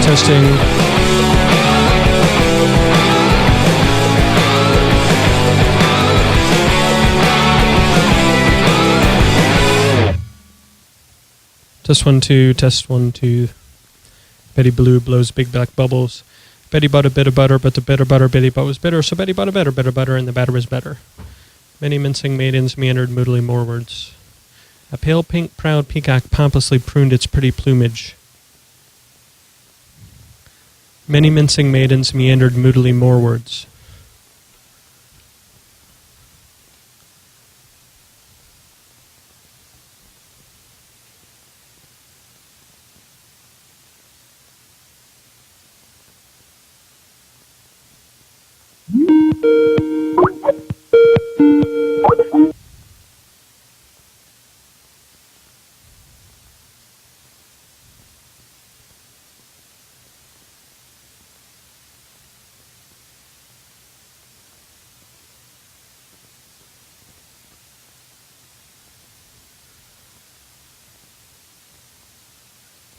Testing. Test 1, 2, test 1, 2. Betty Blue blows big black bubbles. Betty bought a bit of butter, but the bit of butter Betty bought was bitter, so Betty bought a better bit of butter, and the batter was better. Many mincing maidens meandered moodily morewards. A pale pink proud peacock pompously pruned its pretty plumage. Many mincing maidens meandered moodily morewards.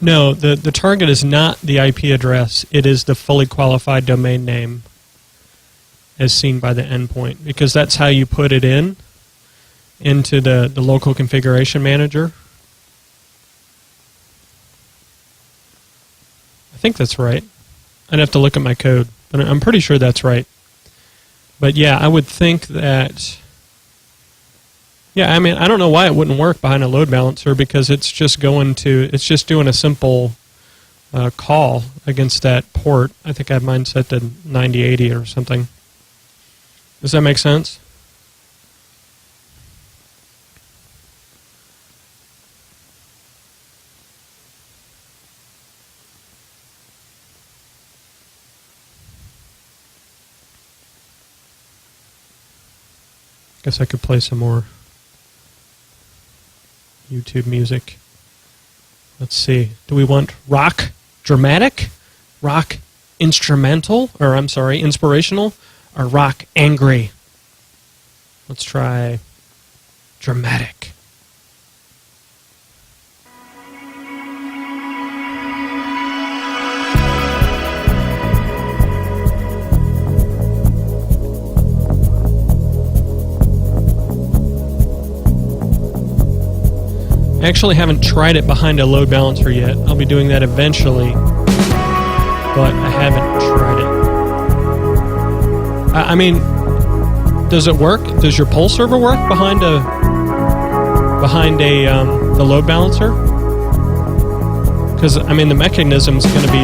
No, the target is not the IP address. It is the fully qualified domain name as seen by the endpoint, because that's how you put it into the local configuration manager. I think that's right. I'd have to look at my code, but I'm pretty sure that's right. But yeah, I would think that... Yeah, I mean, I don't know why it wouldn't work behind a load balancer, because it's just doing a simple call against that port. I think I have mine set to 9080 or something. Does that make sense? Guess I could play some more YouTube music. Let's see. Do we want rock dramatic, rock instrumental, or I'm sorry, inspirational, or rock angry? Let's try dramatic. I actually haven't tried it behind a load balancer yet. I'll be doing that eventually, but I haven't tried it. I mean, does it work? Does your poll server work behind the load balancer? Because I mean, the mechanism's going to be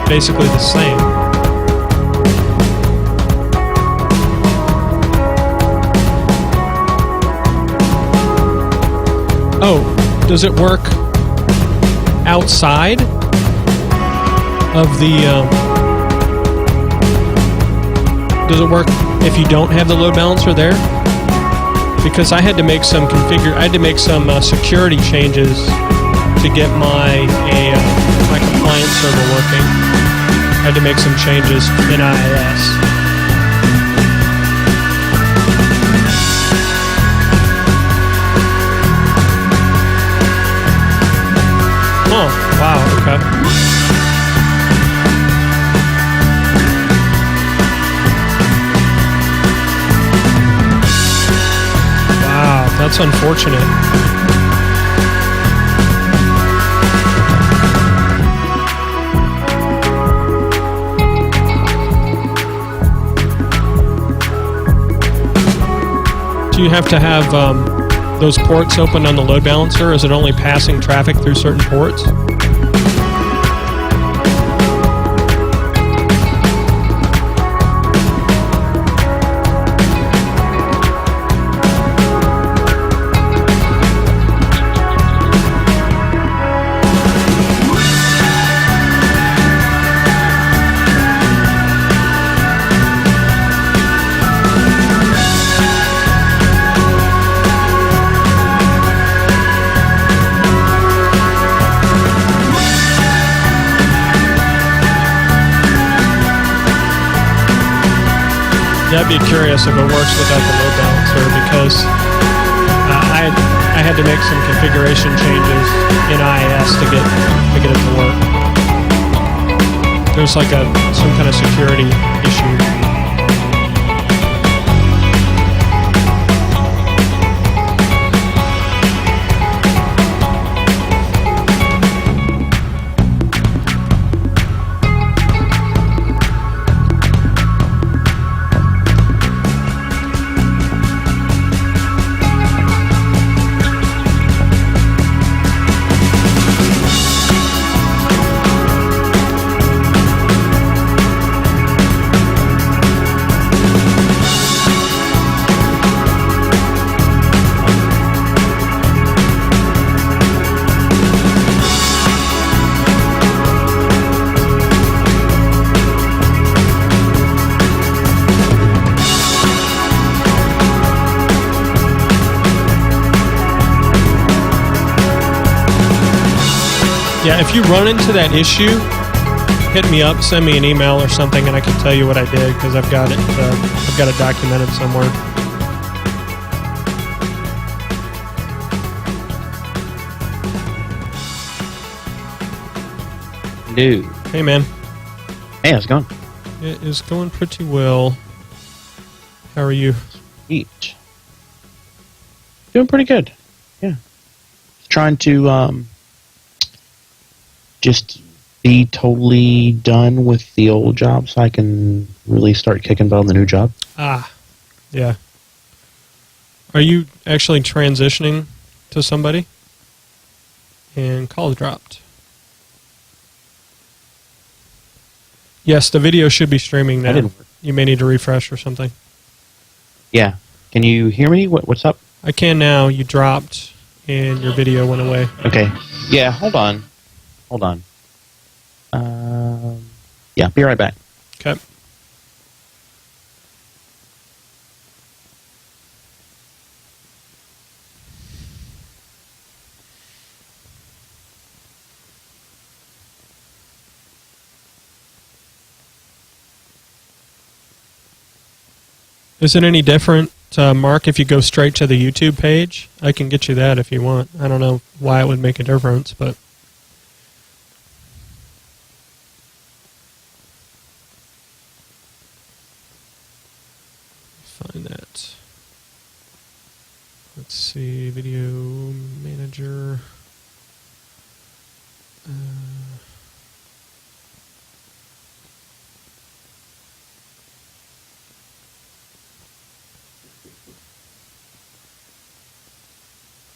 basically the same. Oh, does it work outside of the... does it work if you don't have the load balancer there? Because I had to make some security changes to get my compliance server working. I had to make some changes in IIS. Oh, wow, okay. Wow, that's unfortunate. Do you have to have those ports open on the load balancer? Is it only passing traffic through certain ports? I'd be curious if it works without the load balancer, because I had to make some configuration changes in IIS to get it to work. there's like some kind of security issue. Yeah, if you run into that issue, hit me up, send me an email or something, and I can tell you what I did because I've got it documented somewhere. Dude. Hey, man. Hey, how's it going? It is going pretty well. How are you? Sweet. Doing pretty good. Yeah. Trying to just be totally done with the old job so I can really start kicking butt on the new job. Ah, yeah. Are you actually transitioning to somebody? And call dropped. Yes, the video should be streaming now. That didn't work. You may need to refresh or something. Yeah. Can you hear me? What's up? I can now. You dropped and your video went away. Okay. Yeah, hold on. Yeah, be right back. Okay. Is it any different, Mark, if you go straight to the YouTube page? I can get you that if you want. I don't know why it would make a difference, but... find that. Let's see, video manager.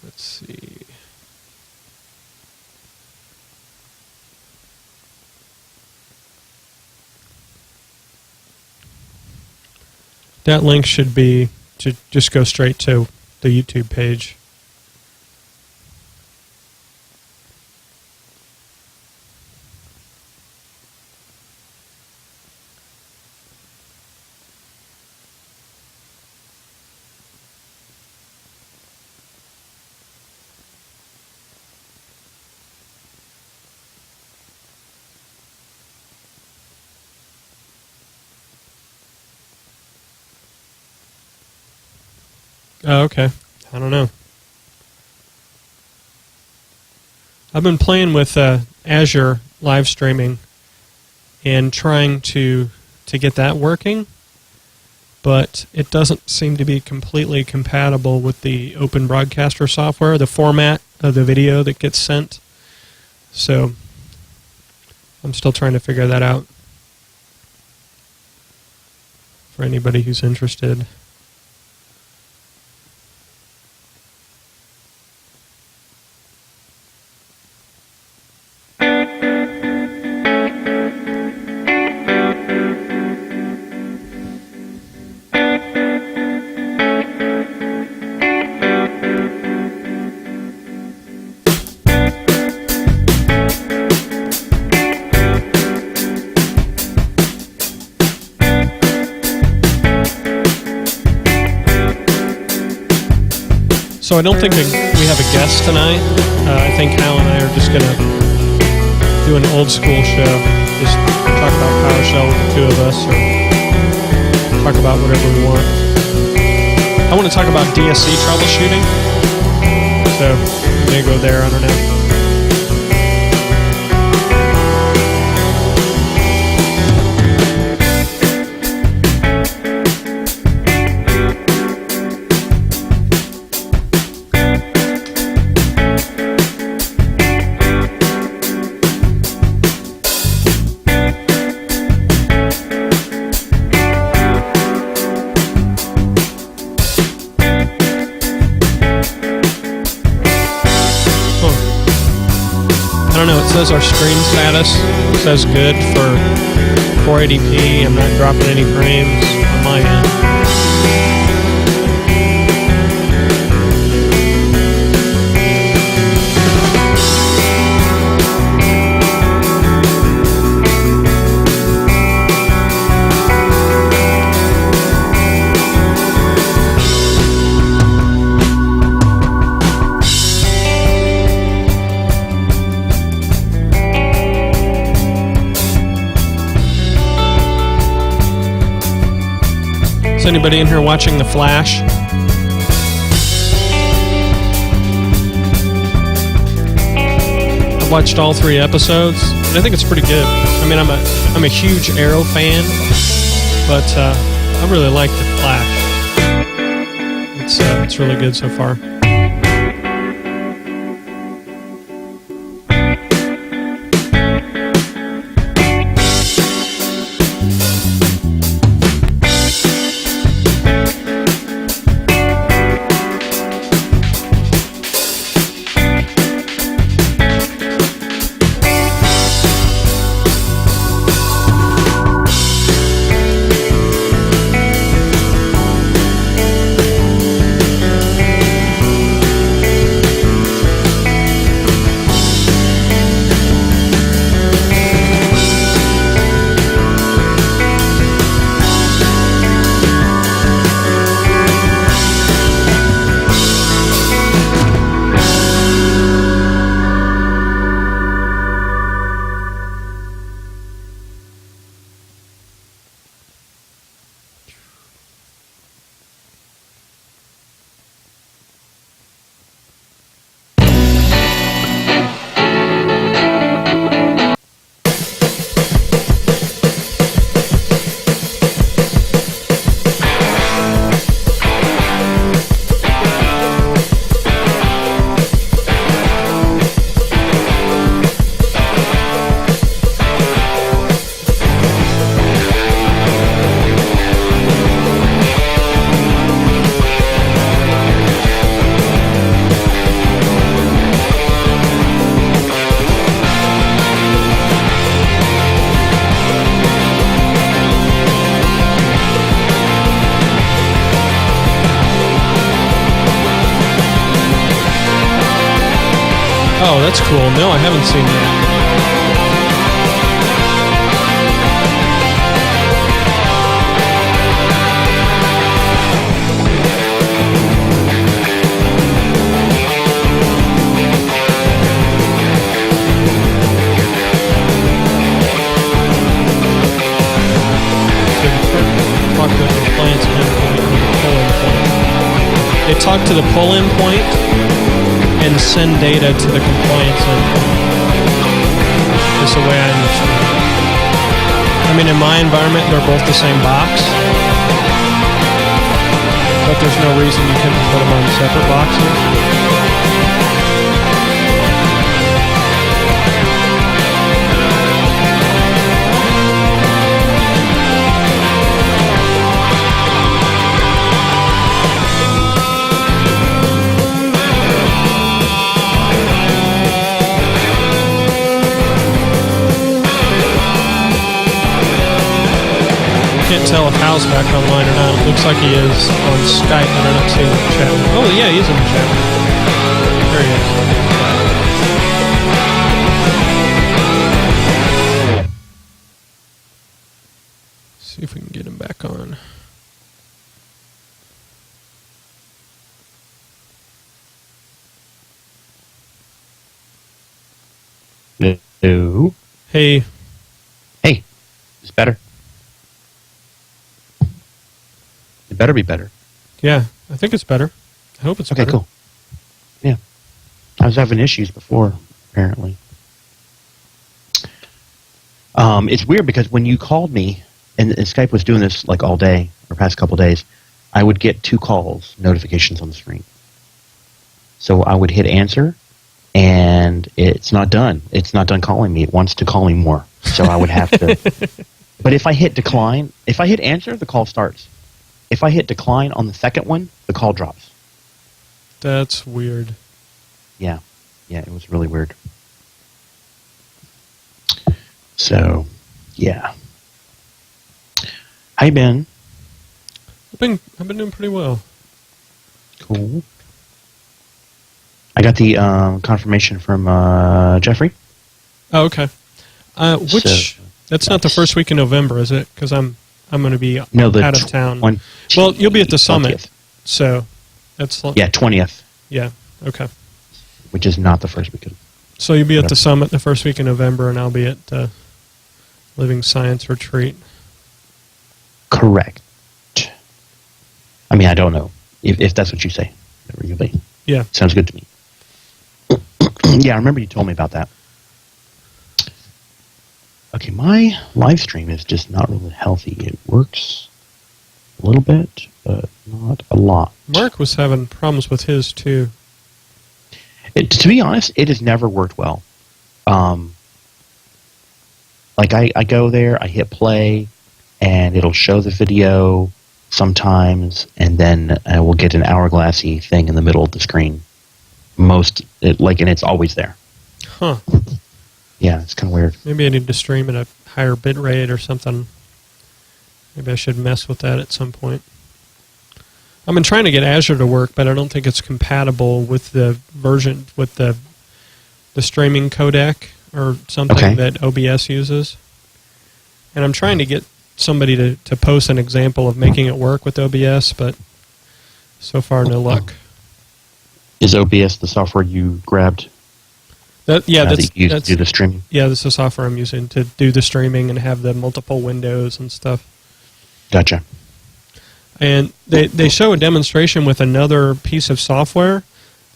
Let's see. That link should be to just go straight to the YouTube page. Oh, okay. I don't know. I've been playing with Azure live streaming and trying to get that working, but it doesn't seem to be completely compatible with the Open Broadcaster software, the format of the video that gets sent. So I'm still trying to figure that out for anybody who's interested. So I don't think we have a guest tonight. I think Hal and I are just going to do an old school show. Just talk about PowerShell with the two of us, or talk about whatever we want. I want to talk about DSC troubleshooting. So we may go there, I don't know. says our screen status says good for 480p. I'm not dropping any frames on my end. Is anybody in here watching The Flash? I've watched all 3 episodes, and I think it's pretty good. I mean, I'm a huge Arrow fan, but I really like The Flash. It's really good so far. Oh, that's cool. No, I haven't seen that. Talk to the compliance endpoint and the pull-in point. They talk to the pull-in point and send data to the compliance endpoint. That's the way I understand it. I mean, in my environment, they're both the same box, but there's no reason you couldn't put them on separate boxes. Can't tell if Hal's back online or not. It looks like he is on Skype, but I'm not seeing him in the chat. Oh, yeah, he's in the chat. There he is. See if we can get him back on. Hello. Hey. Hey. Is better? It better be better. Yeah, I think it's better. I hope it's okay, better. Okay, cool. Yeah. I was having issues before, apparently. It's weird because when you called me, and Skype was doing this like all day, or past couple days, I would get 2 calls, notifications on the screen. So I would hit answer, and it's not done. It's not done calling me. It wants to call me more. So I would have to... But if I hit decline, if I hit answer, the call starts. If I hit decline on the second one, the call drops. That's weird. Yeah. Yeah, it was really weird. So, yeah. How you been? I've been doing pretty well. Cool. I got the confirmation from Jeffrey. Oh, okay. That's not the first week in November, is it? Because I'm going to be out of town. Well, you'll be at the summit, 20th. so that's 20th. Yeah. Okay. Which is not the first weekend. So you'll be at the summit the first week in November, and I'll be at Living Science Retreat. Correct. I mean, I don't know if that's what you say. Whatever you'll be. Yeah. Sounds good to me. Yeah, I remember you told me about that. Okay, my live stream is just not really healthy. It works a little bit, but not a lot. Mark was having problems with his, too. To be honest, it has never worked well. Like, I go there, I hit play, and it'll show the video sometimes, and then we'll get an hourglassy thing in the middle of the screen. And it's always there. Huh. Yeah, it's kind of weird. Maybe I need to stream at a higher bit rate or something. Maybe I should mess with that at some point. I've been trying to get Azure to work, but I don't think it's compatible with the version, with the streaming codec or something that OBS uses. And I'm trying to get somebody to post an example of making it work with OBS, but so far no luck. Is OBS the software you grabbed? That's to do the streaming. Yeah, that's the software I'm using to do the streaming and have the multiple windows and stuff. Gotcha. And they show a demonstration with another piece of software,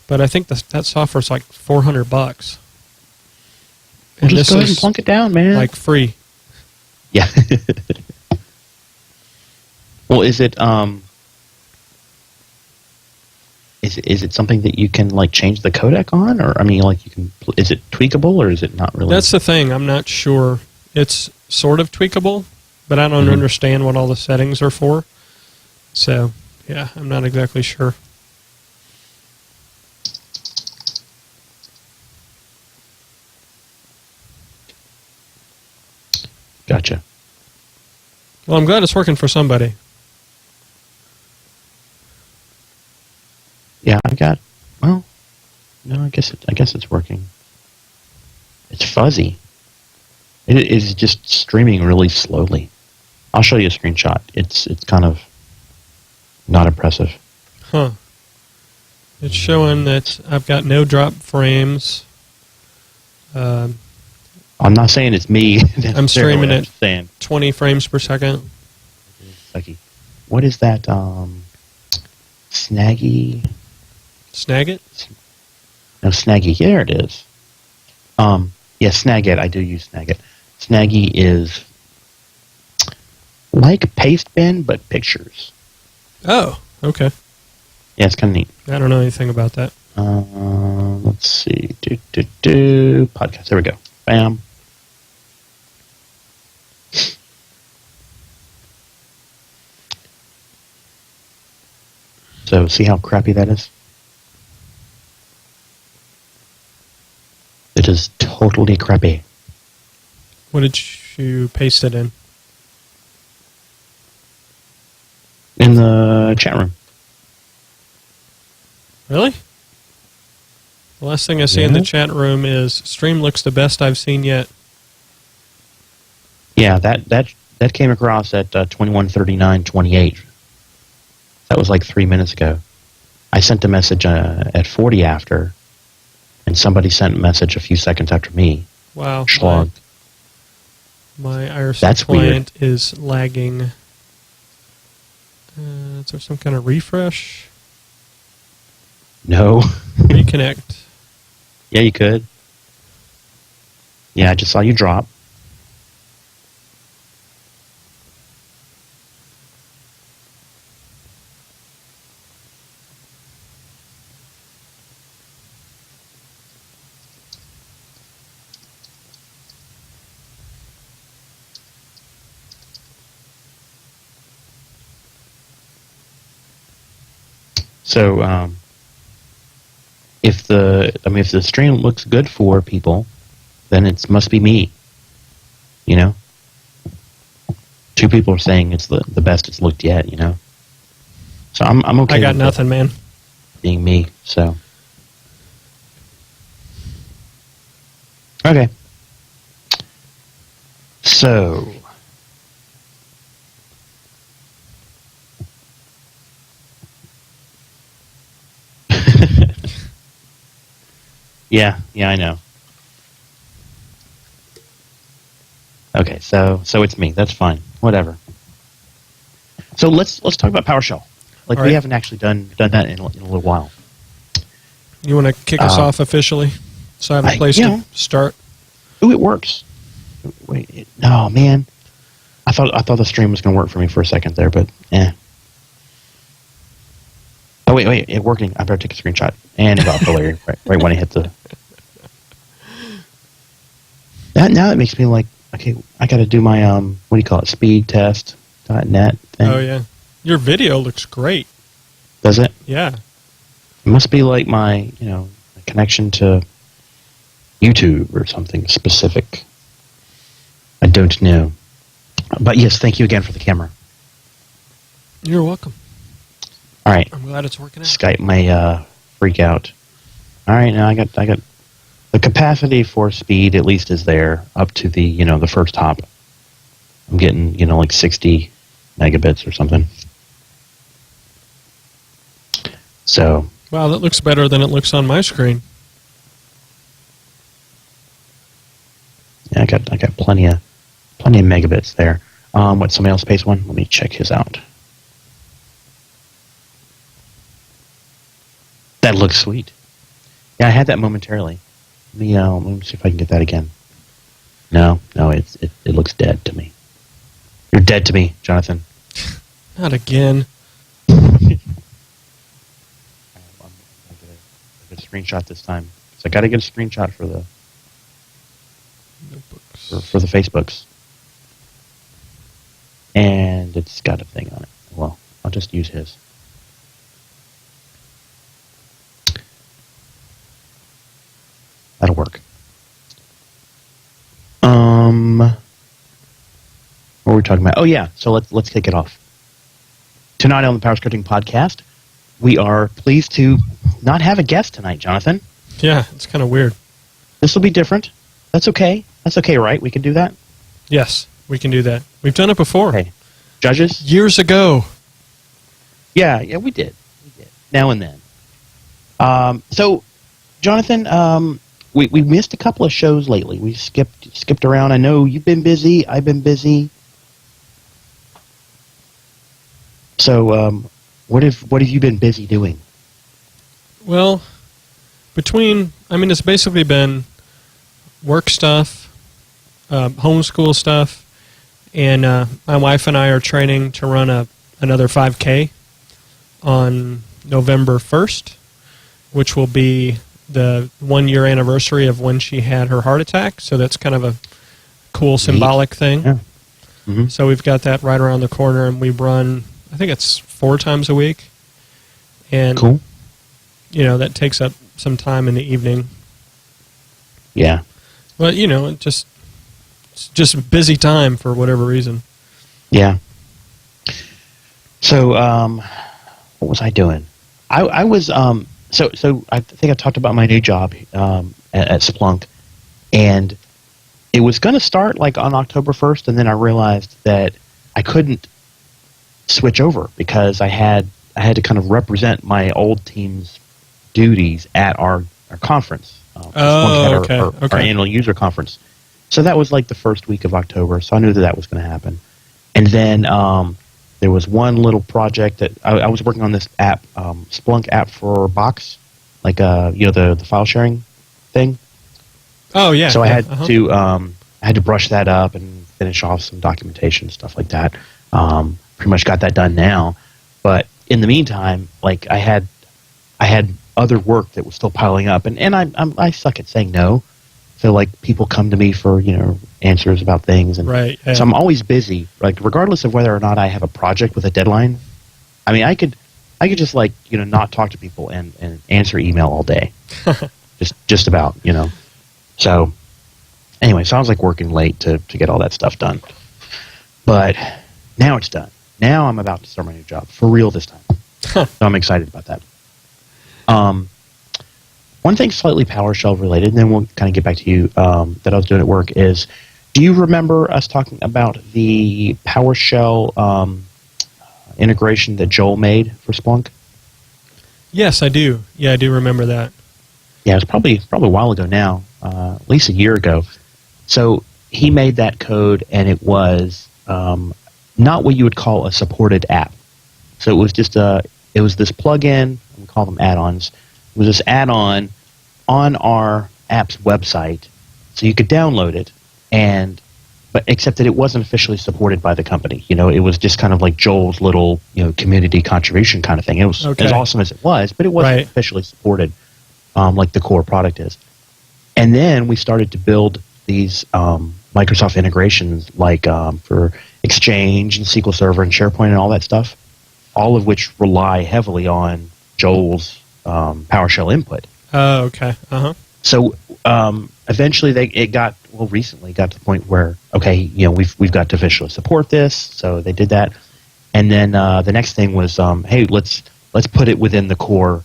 but I think that software's like $400. Well, just go ahead and plunk it down, man. Like free. Yeah. Well, is it is it something that you can like change the codec on, or I mean, like you can? Is it tweakable, or is it not really? That's the thing. I'm not sure. It's sort of tweakable, but I don't understand what all the settings are for. So, yeah, I'm not exactly sure. Gotcha. Well, I'm glad it's working for somebody. Yeah, I guess it's working. It's fuzzy. It is just streaming really slowly. I'll show you a screenshot. It's kind of not impressive. Huh. It's showing that I've got no drop frames. I'm not saying it's me. I'm streaming at 20 frames per second. What is that? Snaggy? Snagit? No, Snaggy. There it is. Yeah, Snagit. I do use Snagit. Snaggy is like Pastebin, but pictures. Oh, okay. Yeah, it's kind of neat. I don't know anything about that. Let's see. Podcast. There we go. Bam. So, see how crappy that is? It is totally crappy. What did you paste it in? In the chat room. Really? The last thing I see in the chat room is stream looks the best I've seen yet. Yeah, that came across at 21:39:28. That was like 3 minutes ago. I sent a message at 40 after, and somebody sent a message a few seconds after me. Wow. Schlog. My IRC client is lagging. Is there some kind of refresh? No. Reconnect. Yeah, you could. Yeah, I just saw you drop. So, if the stream looks good for people, then it must be me. You know, 2 people are saying it's the best it's looked yet. You know, so I'm okay. I got with nothing, man. being me. So okay. So yeah, I know. Okay, so it's me. That's fine. Whatever. So let's talk about PowerShell. Like, All we right. haven't actually done that in a little while. You want to kick us off officially, so I have a place you to know. start? Ooh, it works. Wait, no, man. I thought the stream was going to work for me for a second there, but Oh, wait, it's working. I better take a screenshot. And it got blurry right when I hit the... Now it makes me like, okay, I got to do my, what do you call it, speedtest.net thing. Oh, yeah. Your video looks great. Does it? Yeah. It must be like my, connection to YouTube or something specific. I don't know. But yes, thank you again for the camera. You're welcome. All right. I'm glad it's working out. Skype may freak out. All right, now I got the capacity for speed at least is there up to the the first hop. I'm getting like 60 megabits or something. So Wow, that looks better than it looks on my screen. yeah, I got plenty of megabits there. What's somebody else pays one? Let me check his out. That looks sweet. Yeah, I had that momentarily. Let me see if I can get that again. No, it looks dead to me. You're dead to me, Jonathan. Not again. I'm going to get a screenshot this time. So I got to get a screenshot for the Notebooks. for the Facebooks. And it's got a thing on it. Well, I'll just use his. That'll work. What were we talking about? Oh yeah, so let's kick it off. Tonight on the PowerScripting podcast, we are pleased to not have a guest tonight, Jonathan. Yeah, it's kind of weird. This will be different. That's okay. That's okay, right? We can do that? Yes, we can do that. We've done it before. Okay. Judges? Years ago. Yeah, we did. Now and then. So, Jonathan, we missed a couple of shows lately. We skipped around. I know you've been busy. I've been busy. So, what have you been busy doing? Well, it's basically been work stuff, homeschool stuff, and my wife and I are training to run another 5K on November 1st, which will be the 1-year anniversary of when she had her heart attack. So that's kind of a cool symbolic thing. Yeah. Mm-hmm. So we've got that right around the corner, and we run, I think it's 4 times a week. And, Cool. That takes up some time in the evening. Yeah. But, it's just a busy time for whatever reason. Yeah. So, what was I doing? I was, so I think I talked about my new job at Splunk, and it was going to start like on October 1st, and then I realized that I couldn't switch over because I had to kind of represent my old team's duties at our conference. Splunk had our annual user conference. So that was like the first week of October, so I knew that was going to happen. And then there was one little project that I was working on this app, Splunk app for Box, like the file sharing thing. Oh yeah. So I had to brush that up and finish off some documentation, stuff like that. Pretty much got that done now, but in the meantime, like I had other work that was still piling up, and I suck at saying no. So like people come to me for answers about things, and right. Yeah. so I'm always busy. Like regardless of whether or not I have a project with a deadline, I mean I could just like not talk to people and answer email all day, just about. So anyway, so I was like working late to get all that stuff done. But now it's done. Now I'm about to start my new job for real this time. So I'm excited about that. One thing slightly PowerShell related, and then we'll kind of get back to you, that I was doing at work is, do you remember us talking about the PowerShell integration that Joel made for Splunk? Yes, I do. Yeah, I do remember that. Yeah, it was probably a while ago now, at least a year ago. So he made that code, and it was not what you would call a supported app. So it was just it was this plugin. We call them add-ons. It was this add-on on our app's website, so you could download it, but except that it wasn't officially supported by the company. You know, it was just kind of like Joel's little, community contribution kind of thing. It was as awesome as it was, but it wasn't officially supported like the core product is. And then we started to build these Microsoft integrations, like for Exchange and SQL Server and SharePoint and all that stuff, all of which rely heavily on Joel's PowerShell input. Oh, okay. Uh-huh. So eventually recently got to the point where, okay, we've got to officially support this. So they did that. And then the next thing was, hey, let's put it within the core,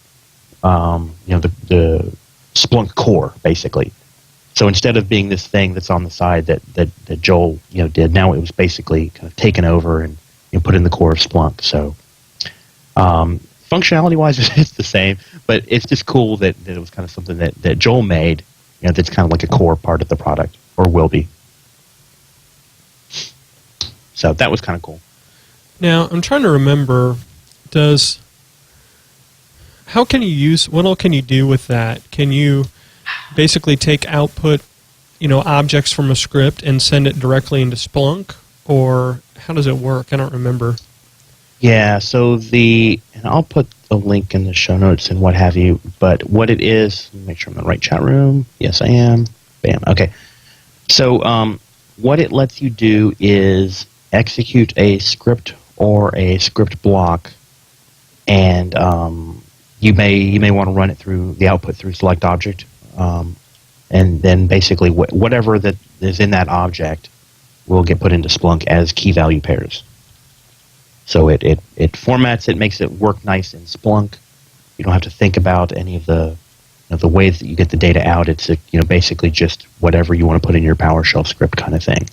the Splunk core, basically. So instead of being this thing that's on the side that Joel did, now it was basically kind of taken over and put in the core of Splunk. So functionality-wise, it's the same, but it's just cool that it was kind of something that Joel made, that's kind of like a core part of the product, or will be. So that was kind of cool. Now, I'm trying to remember, what all can you do with that? Can you basically take output, objects from a script and send it directly into Splunk, or how does it work? I don't remember. Yeah, so and I'll put the link in the show notes and what have you, but what it is, make sure I'm in the right chat room. Yes, I am. Bam. Okay. So what it lets you do is execute a script or a script block, and you may want to run it through the output through select object, and then basically whatever that is in that object will get put into Splunk as key value pairs. So it formats it, makes it work nice in Splunk. You don't have to think about any of the ways that you get the data out. It's basically just whatever you want to put in your PowerShell script kind of thing.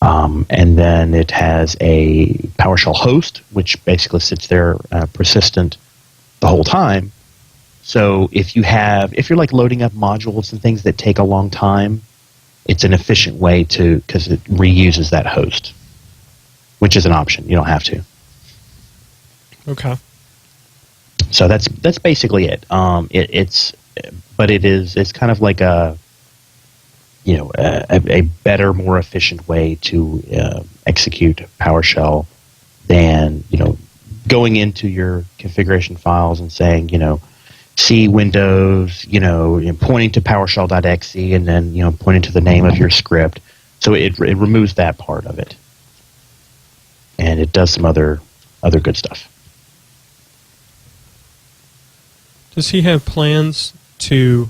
And then it has a PowerShell host, which basically sits there persistent the whole time. So if you're like loading up modules and things that take a long time, it's an efficient way because it reuses that host, which is an option. You don't have to. Okay. So that's basically it. It's kind of like a better, more efficient way to execute PowerShell than going into your configuration files and saying C Windows, pointing to PowerShell.exe and then pointing to the name of your script. So it removes that part of it, and it does some other good stuff. Does he have plans to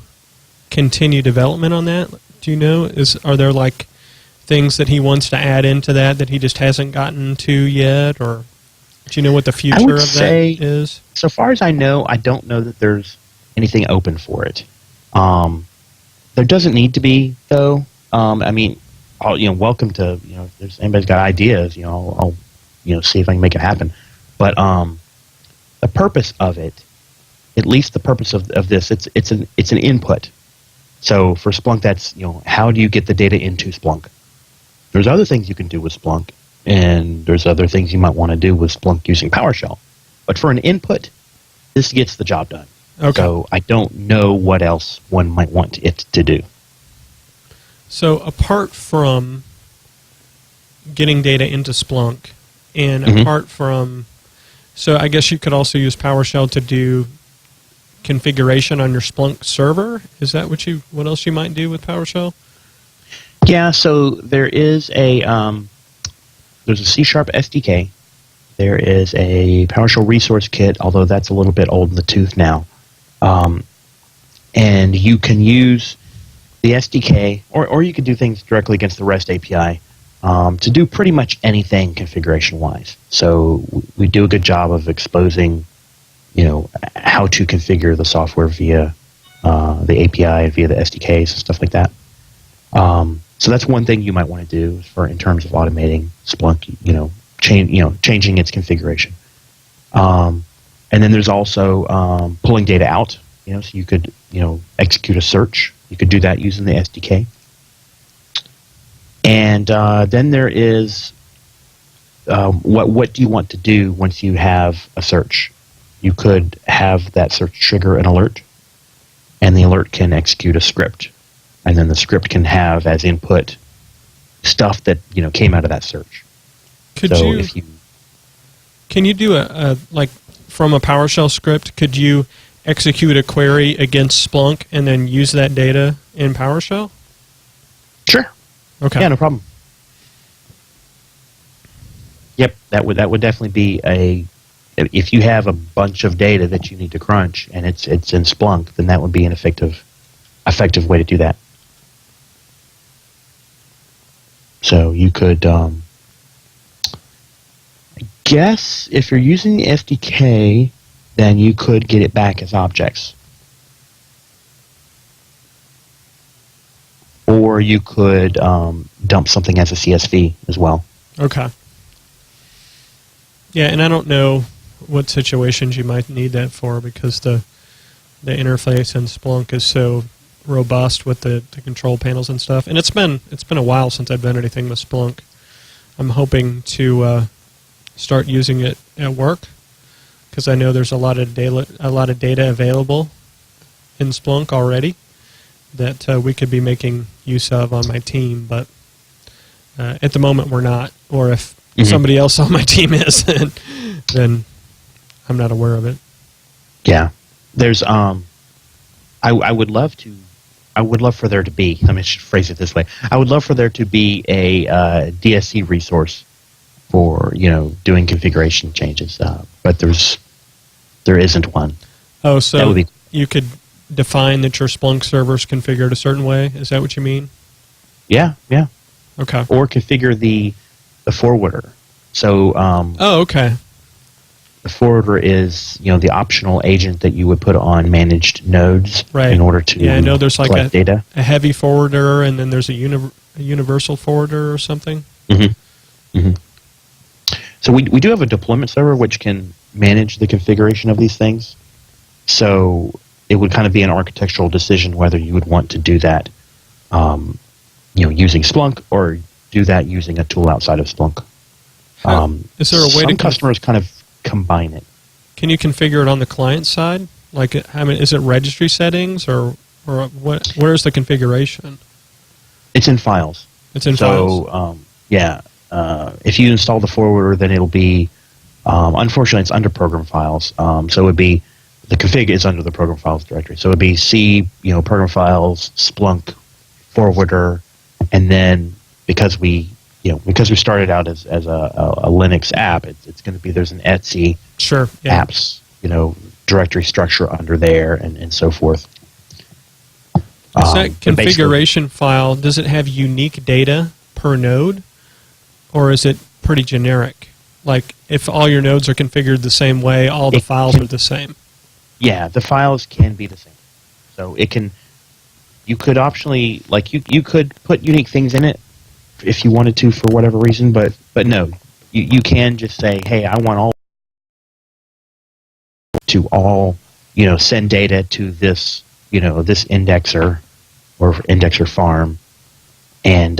continue development on that? Do you know? Are there like things that he wants to add into that he just hasn't gotten to yet, or do you know what the future of that is? So far as I know, I don't know that there's anything open for it. There doesn't need to be, though. I mean, welcome to if there's anybody's got ideas, I'll see if I can make it happen. But the purpose of it, at least the purpose of this, it's an input. So for Splunk, that's how do you get the data into Splunk? There's other things you can do with Splunk, and there's other things you might want to do with Splunk using PowerShell. But for an input, this gets the job done. Okay. So I don't know what else one might want it to do. So apart from getting data into Splunk, and apart from, so I guess you could also use PowerShell to do configuration on your Splunk server. Is that what else you might do with PowerShell? Yeah, so there is there's a C# SDK. There is a PowerShell resource kit, although that's a little bit old in the tooth now. And you can use the SDK, or you could do things directly against the REST API to do pretty much anything configuration-wise. So we do a good job of exposing, how to configure the software via the API, via the SDKs and stuff like that. So that's one thing you might want to do in terms of automating Splunk, changing its configuration. And then there's also pulling data out. So you could, execute a search. You could do that using the SDK. And then there is what do you want to do once you have a search? You could have that search trigger an alert, and the alert can execute a script. And then the script can have as input stuff that came out of that search. Can you do like from a PowerShell script? Could you execute a query against Splunk and then use that data in PowerShell? Sure. Okay. Yeah, no problem. Yep, that would definitely be if you have a bunch of data that you need to crunch and it's in Splunk, then that would be an effective way to do that. So you could, I guess, if you're using the SDK, then you could get it back as objects. Or you could dump something as a CSV as well. Okay. Yeah, and I don't know what situations you might need that for because the interface in Splunk is so robust with the control panels and stuff. And it's been a while since I've done anything with Splunk. I'm hoping to start using it at work because I know there's a lot of data available in Splunk already that we could be making use of on my team, but at the moment we're not. Or if somebody else on my team is, then I'm not aware of it. Yeah, there's I would love for there to be. Let me phrase it this way. I would love for there to be a DSC resource for doing configuration changes, but there isn't one. Oh, so you could define that your Splunk server's configured a certain way? Is that what you mean? Yeah. Okay. Or configure the forwarder. So okay. The forwarder is the optional agent that you would put on managed nodes in order to I know there's like data. A heavy forwarder, and then there's a universal forwarder or something. So we do have a deployment server which can manage the configuration of these things. So it would kind of be an architectural decision whether you would want to do that, using Splunk or do that using a tool outside of Splunk. Is there a way some customers kind of combine it? Can you configure it on the client side? Like, is it registry settings or what? Where's the configuration? It's in files. It's in files. If you install the forwarder, then it'll be. Unfortunately, it's under program files. So it would be the config is under the program files directory. So it would be C, program files, Splunk, forwarder, and then because we started out as a Linux app, it's going to be there's an Etsy apps directory structure under there and so forth. Is that configuration file, does it have unique data per node, or is it pretty generic? Like if all your nodes are configured the same way, all the files are the same? Yeah, the files can be the same. So you could optionally, you could put unique things in it if you wanted to for whatever reason, but no, you can just say, hey, I want all send data to this this indexer or indexer farm, and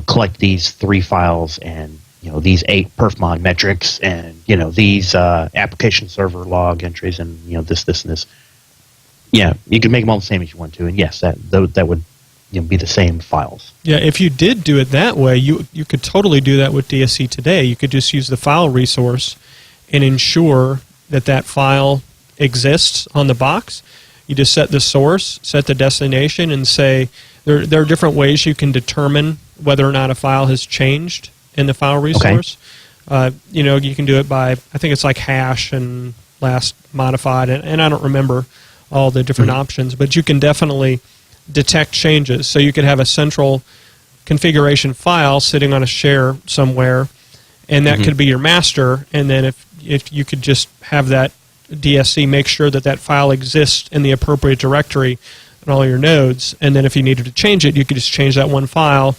collect these 3 files and these 8 perfmon metrics and these application server log entries and this and this. Yeah, you can make them all the same if you want to, and yes, that would be the same files. Yeah, if you did do it that way, you could totally do that with DSC today. You could just use the file resource and ensure that file exists on the box. You just set the source, set the destination, and say there are different ways you can determine whether or not a file has changed in the file resource. Okay. You can do it by, I think it's like hash and last modified, and I don't remember all the different options, but you can definitely detect changes. So you could have a central configuration file sitting on a share somewhere, and that could be your master. And then if you could just have that DSC make sure that that file exists in the appropriate directory on all your nodes, and then if you needed to change it, you could just change that one file,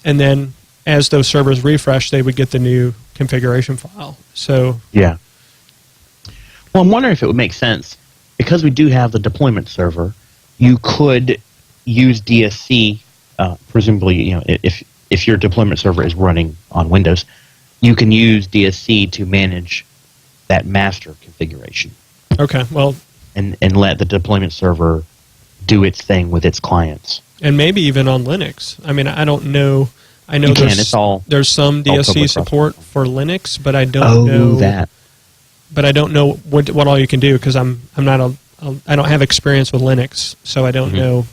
and then as those servers refresh, they would get the new configuration file. So yeah. Well, I'm wondering if it would make sense, because we do have the deployment server, you could use DSC, presumably, if your deployment server is running on Windows, you can use DSC to manage that master configuration. Okay, well, and let the deployment server do its thing with its clients. And maybe even on Linux. I mean, I don't know. I know there's some DSC support for Linux, but I don't know that. But I don't know what all you can do, because I don't have experience with Linux, so I don't know.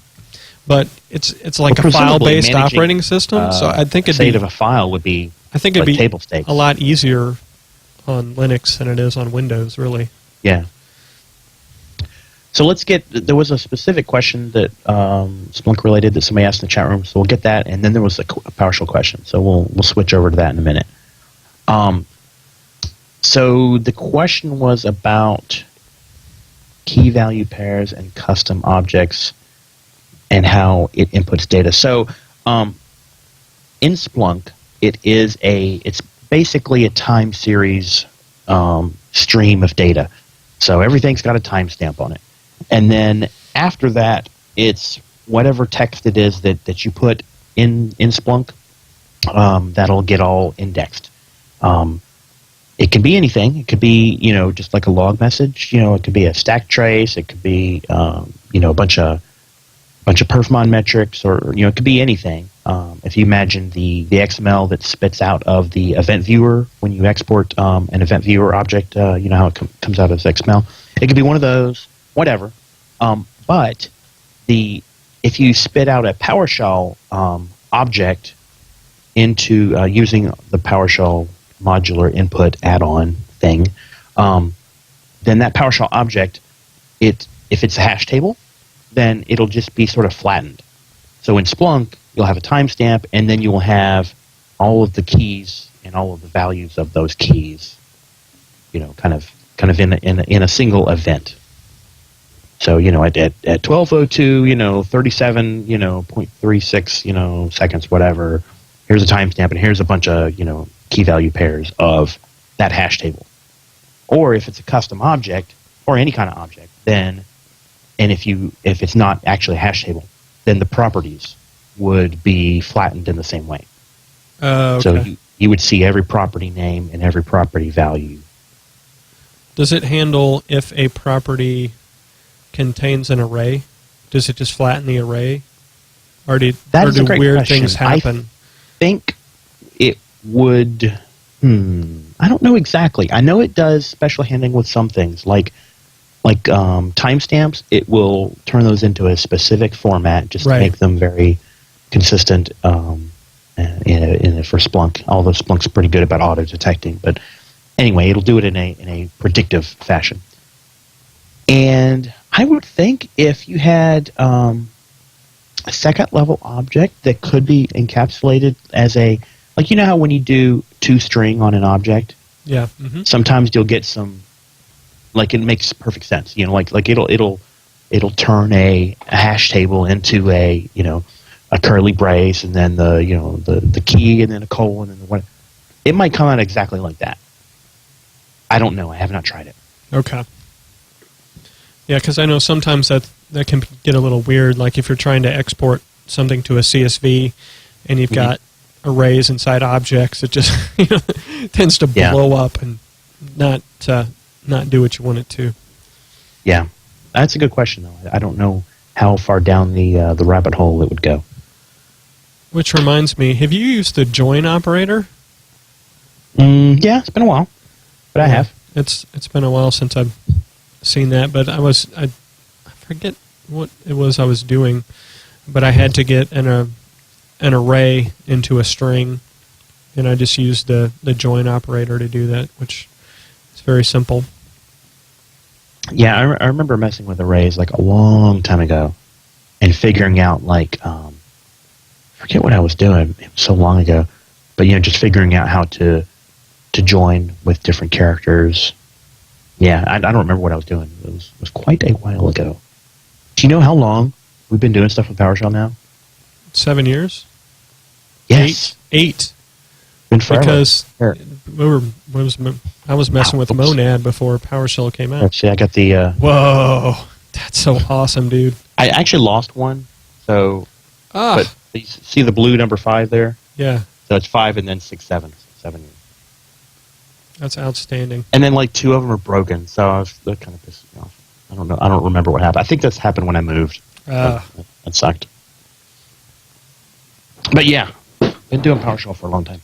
But it's like a file-based operating system, so I think state of a file would be. I think it'd like be table stakes. A lot easier on Linux than it is on Windows, really. Yeah. So let's get. There was a specific question that Splunk related that somebody asked in the chat room, so we'll get that, and then there was a PowerShell question, so we'll switch over to that in a minute. So the question was about key value pairs and custom objects and how it inputs data. So in Splunk, it's basically a time series stream of data. So everything's got a timestamp on it. And then after that, it's whatever text it is that you put in Splunk, that'll get all indexed. It could be anything. It could be, just like a log message. It could be a stack trace. It could be, a bunch of perfmon metrics, or it could be anything. If you imagine the XML that spits out of the event viewer when you export an event viewer object, how it comes out as XML. It could be one of those, whatever. But if you spit out a PowerShell object into using the PowerShell modular input add-on thing, then that PowerShell object, if it's a hash table, then it'll just be sort of flattened. So in Splunk, you'll have a timestamp, and then you will have all of the keys and all of the values of those keys, kind of in a single event. So at 12:02, 37, 0.36, seconds, whatever. Here's a timestamp, and here's a bunch of key value pairs of that hash table. Or if it's a custom object or any kind of object, then, and if it's not actually a hash table, then the properties would be flattened in the same way. Okay. So you would see every property name and every property value. Does it handle if a property contains an array? Does it just flatten the array? Or do weird things happen? I think it would. I don't know exactly. I know it does special handling with some things, like timestamps. It will turn those into a specific format just to make them very consistent. For Splunk, although Splunk's pretty good about auto detecting, but anyway, it'll do it in a predictive fashion. And I would think if you had a second level object that could be encapsulated as how when you do toString on an object, sometimes you'll get some, it makes perfect sense. It'll turn a hash table into a curly brace, and then the key, and then a colon, and what. It might come out exactly like that. I don't know. I have not tried it. Okay. Yeah, because I know sometimes that can get a little weird. Like if you're trying to export something to a CSV, and you've got arrays inside objects, it just tends to blow up and not do what you want it to. Yeah, that's a good question though. I don't know how far down the rabbit hole it would go. Which reminds me, have you used the join operator? Yeah, it's been a while, but I have. It's been a while since I've seen that, but I forget what it was I was doing, but I had to get an array into a string, and I just used the join operator to do that, which is very simple. Yeah, I remember messing with arrays a long time ago, and figuring out like forget what I was doing. It was so long ago, but just figuring out how to join with different characters. Yeah, I don't remember what I was doing. It was quite a while ago. Do you know how long we've been doing stuff with PowerShell now? 7 years? Yes. Eight. Been forever. Because I was messing with Monad before PowerShell came out. See, I got the... Whoa. That's so awesome, dude. I actually lost one. So, but you see the blue number 5 there? Yeah. So it's 5 and then 6, 7. 7 years. That's outstanding. And then like 2 of them are broken, so that kind of pissed me off. I don't know. I don't remember what happened. I think that's happened when I moved. That sucked. But yeah, been doing PowerShell for a long time.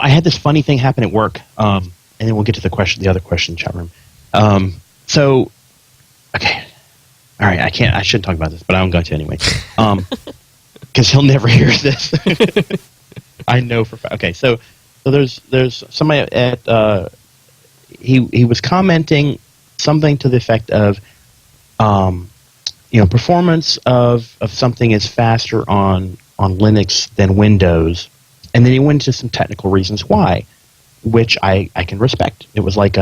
I had this funny thing happen at work, and then we'll get to the other question in the chat room. Okay, all right. I shouldn't talk about this, but I'm going to anyway, because he'll never hear this. I know for fact. Okay, so there's somebody at he was commenting something to the effect of performance of something is faster on Linux than Windows, and then he went into some technical reasons why, which I can respect. It was like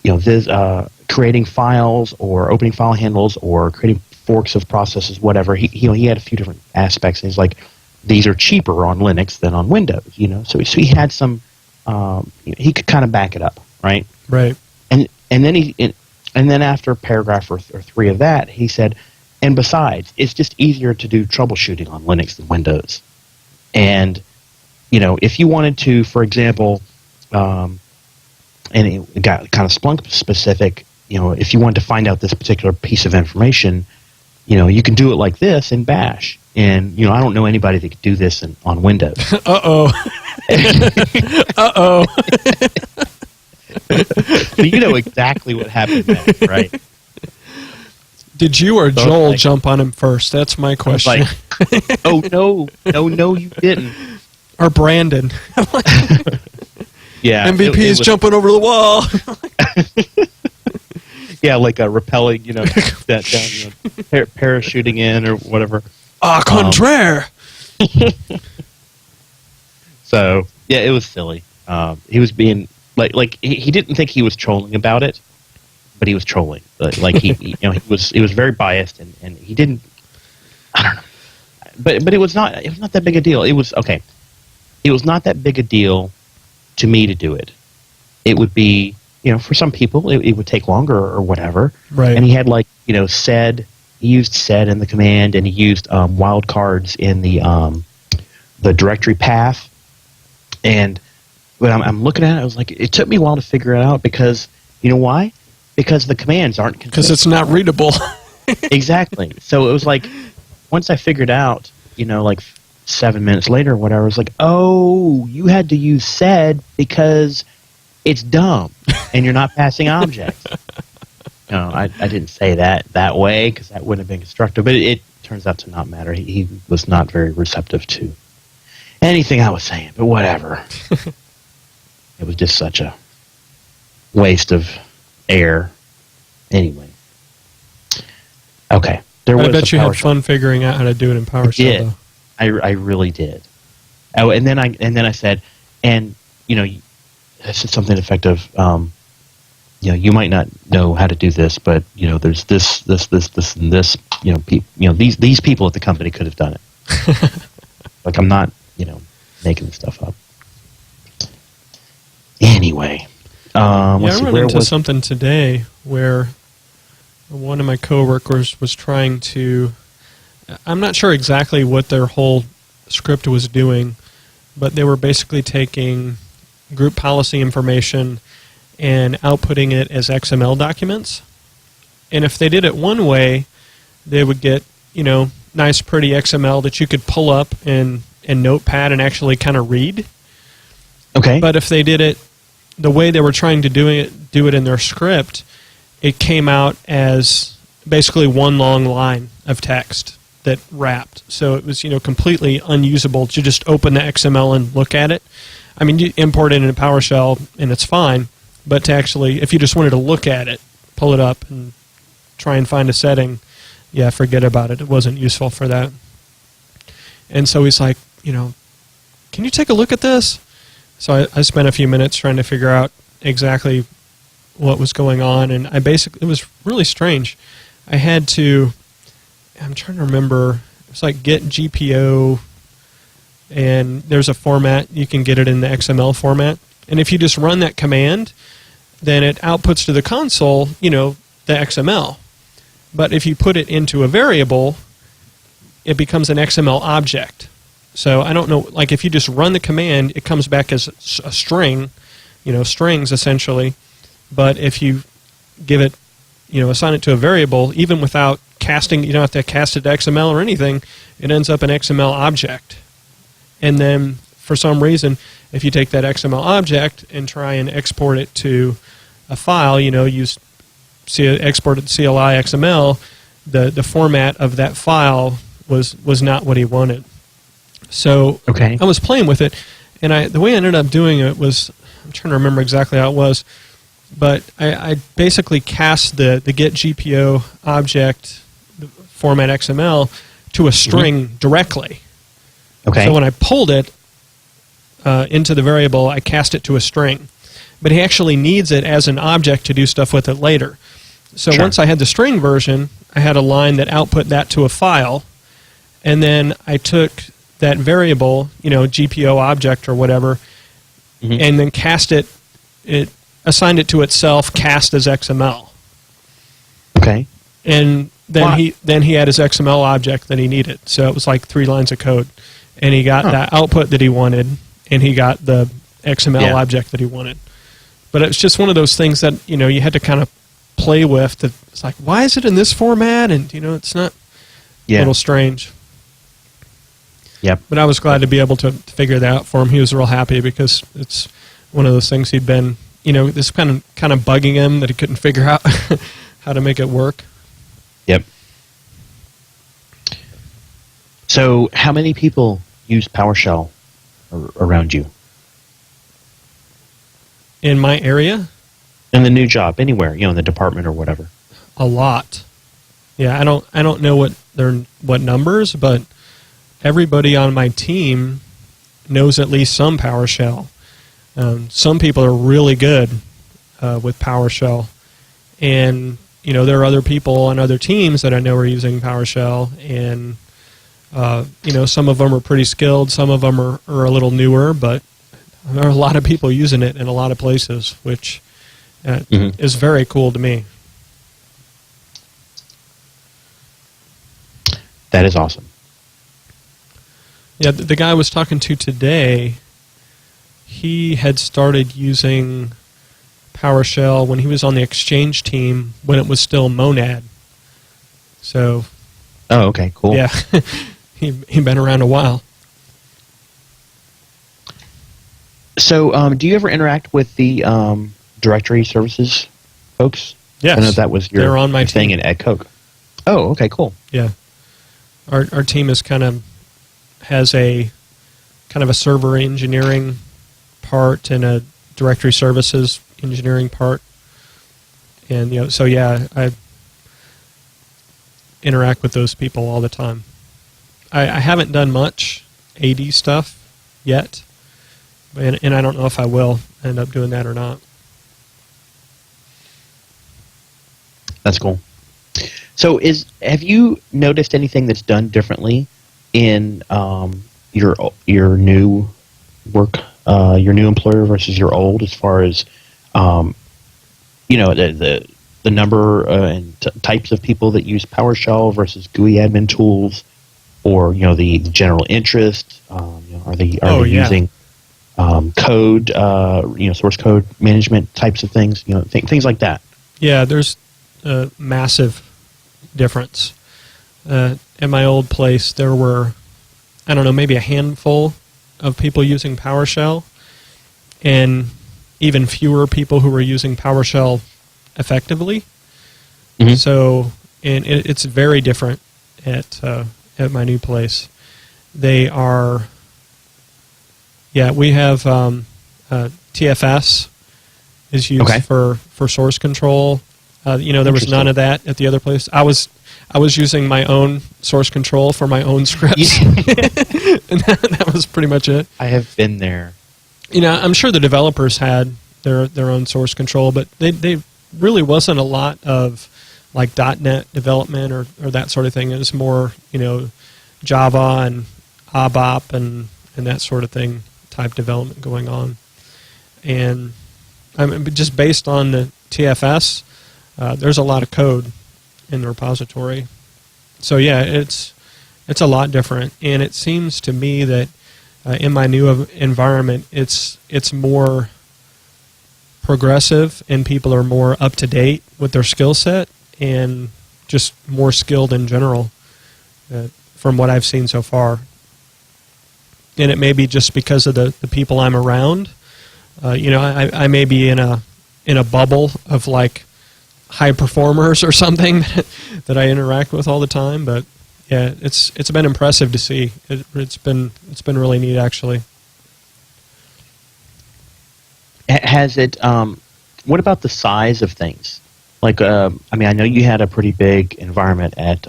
this creating files or opening file handles or creating forks of processes, whatever. He had a few different aspects, and he's like, these are cheaper on Linux than on Windows, So he had some, he could kind of back it up, right? Right. And then after a paragraph or 3 of that, he said, and besides, it's just easier to do troubleshooting on Linux than Windows. And, if you wanted to, for example, and it got kind of Splunk specific, if you wanted to find out this particular piece of information, you can do it like this in Bash. And, I don't know anybody that could do this on Windows. Uh-oh. Uh-oh. So you know exactly what happened next, right? Did you or Joel jump on him first? That's my question. Like, oh, no, you didn't. Or Brandon. Yeah. MVP is jumping over the wall. Yeah, like rappelling, that down, parachuting in or whatever. Ah, contraire. So, yeah, it was silly. He was being, like he didn't think he was trolling about it, but he was trolling. Like he was very biased, and he didn't. I don't know, but it was not that big a deal. It was okay. It was not that big a deal to me to do it. It would be, for some people, it would take longer or whatever. Right. And he had sed. He used sed in the command, and he used wildcards in the directory path. And when I'm looking at it, I was like, it took me a while to figure it out because, you know why? Because the commands aren't consistent. Because it's not readable. Exactly. So it was like, once I figured out, 7 minutes later or whatever, I was like, oh, you had to use sed because it's dumb and you're not passing objects. No, I didn't say that way because that wouldn't have been constructive, but it turns out to not matter. He was not very receptive to anything I was saying, but whatever. It was just such a waste of air. Anyway. Okay. I bet you had fun figuring out how to do it in PowerShell, though. I really did. Oh, and then I said, and I said something effective. You might not know how to do this, but there's this, and this. These people at the company could have done it. Like I'm not, making this stuff up. Anyway, I ran into something today where one of my coworkers was trying to. I'm not sure exactly what their whole script was doing, but they were basically taking group policy information and outputting it as XML documents. And if they did it one way, they would get, nice, pretty XML that you could pull up in Notepad and actually kind of read. Okay. But if they did it the way they were trying to do it in their script, it came out as basically one long line of text that wrapped. So it was, completely unusable to just open the XML and look at it. I mean, you import it into PowerShell and it's fine, but to actually, if you just wanted to look at it, pull it up and try and find a setting, yeah, forget about it. It wasn't useful for that. And so he's like, can you take a look at this? So I spent a few minutes trying to figure out exactly what was going on, and it was really strange. I'm trying to remember, it's like get GPO, and there's a format, you can get it in the XML format, and if you just run that command, then it outputs to the console, the XML. But if you put it into a variable, it becomes an XML object. So I don't know, like if you just run the command, it comes back as a string, strings essentially. But if you give it, assign it to a variable, even without casting, you don't have to cast it to XML or anything, it ends up an XML object. And then for some reason, if you take that XML object and try and export it to a file, export it to CLI XML, the format of that file was not what he wanted. So Okay. I was playing with it, and the way I ended up doing it was, I'm trying to remember exactly how it was, but I basically cast the get GPO object, the format XML, to a string directly. Okay. So when I pulled it into the variable, I cast it to a string. But he actually needs it as an object to do stuff with it later. So Sure. once I had the string version, I had a line that output that to a file, and then I took that variable, GPO object or whatever, and then cast it assigned it to itself, cast as XML. Okay. And then he had his XML object that he needed. So it was like 3 lines of code. And he got that output that he wanted, and he got the XML object that he wanted. But it's just one of those things that, you had to kind of play with. It's like, why is it in this format? And, it's not a little strange. Yep. But I was glad to be able to figure that out for him. He was real happy because it's one of those things he'd been, this kind of bugging him that he couldn't figure out how to make it work. Yep. So how many people use PowerShell around you? In my area? In the new job, anywhere, in the department or whatever. A lot. Yeah, I don't know what numbers, but everybody on my team knows at least some PowerShell. Some people are really good with PowerShell, and there are other people on other teams that I know are using PowerShell, and some of them are pretty skilled, some of them are a little newer, but there are a lot of people using it in a lot of places, which is very cool to me. That is awesome. Yeah, the guy I was talking to today, he had started using PowerShell when he was on the Exchange team when it was still Monad. So, oh, okay, cool. Yeah, he'd been around a while. So, do you ever interact with the directory services folks? Yes. I know that was your They're on my thing team. at Coke. Oh, okay, cool. Yeah. Our team has a kind of a server engineering part and a directory services engineering part. And so yeah, I interact with those people all the time. I haven't done much AD stuff yet, and I don't know if I will end up doing that or not. That's cool. So, have you noticed anything that's done differently in your new work, your new employer versus your old, as far as the number and types of people that use PowerShell versus GUI admin tools, or the general interest? Are they using code, source code management types of things, things like that? Yeah, there's a massive difference. In my old place, there were, I don't know, maybe a handful of people using PowerShell, and even fewer people who were using PowerShell effectively. Mm-hmm. So, and it's very different at my new place. They are, we have TFS is used for source control, There was none of that at the other place. I was using my own source control for my own scripts, and that was pretty much it. I have been there. I'm sure the developers had their own source control, but they really wasn't a lot of like .NET development or that sort of thing. It was more Java and ABAP and that sort of thing type development going on. And just based on the TFS, there's a lot of code in the repository. So yeah, it's a lot different, and it seems to me that in my new environment, it's more progressive, and people are more up to date with their skill set and just more skilled in general, from what I've seen so far. And it may be just because of the people I'm around. I may be in a bubble of like high performers or something that I interact with all the time. But yeah, it's been impressive to see. It's been really neat, actually. Has it? What about the size of things? Like, I know you had a pretty big environment at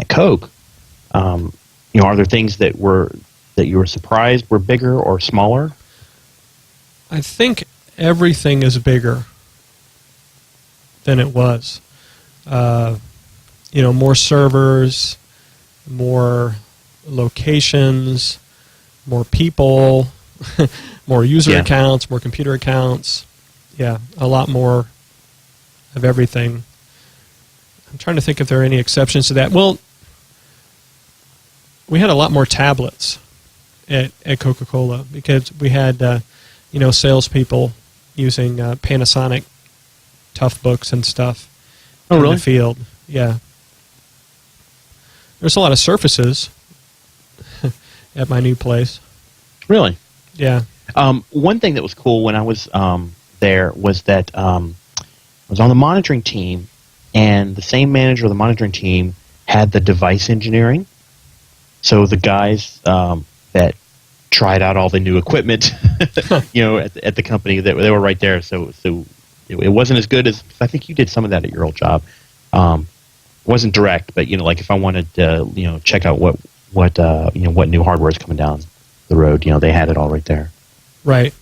Coke. Are there things that you were surprised were bigger or smaller? I think everything is bigger than it was. More servers, more locations, more people, more user accounts, more computer accounts. Yeah, a lot more of everything. I'm trying to think if there are any exceptions to that. Well, we had a lot more tablets at Coca-Cola because we had salespeople using Panasonic tough books and stuff in the field. Yeah. There's a lot of Surfaces at my new place. Really? Yeah. One thing that was cool when I was there was that I was on the monitoring team, and the same manager of the monitoring team had the device engineering. So the guys that tried out all the new equipment, at the company, they were right there. So it wasn't as good as, I think you did some of that at your old job. It wasn't direct, but like if I wanted to check out what new hardware is coming down the road, they had it all right there. Right.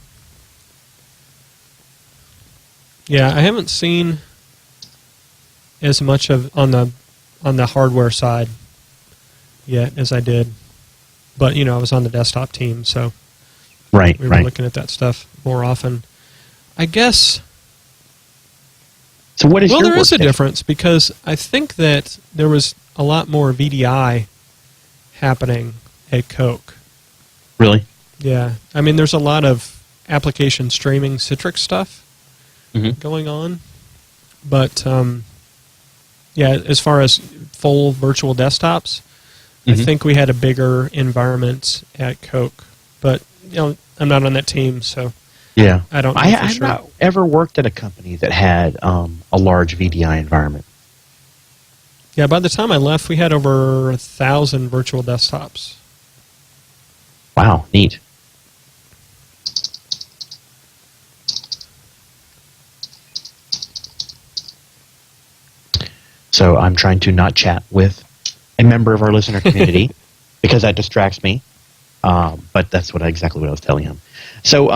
Yeah, I haven't seen as much of on the hardware side yet as I did, but I was on the desktop team, so we were looking at that stuff more often. I guess. So what is? Well, there is a difference because I think that there was a lot more VDI happening at Coke. Really? Yeah, there's a lot of application streaming Citrix stuff going on, but as far as full virtual desktops, I think we had a bigger environment at Coke, but I'm not on that team, so yeah, I don't know for I've sure. not ever worked at a company that had a large VDI environment. Yeah, by the time I left, we had over 1,000 virtual desktops. Wow, neat. So I'm trying to not chat with a member of our listener community because that distracts me. But that's exactly what I was telling him. So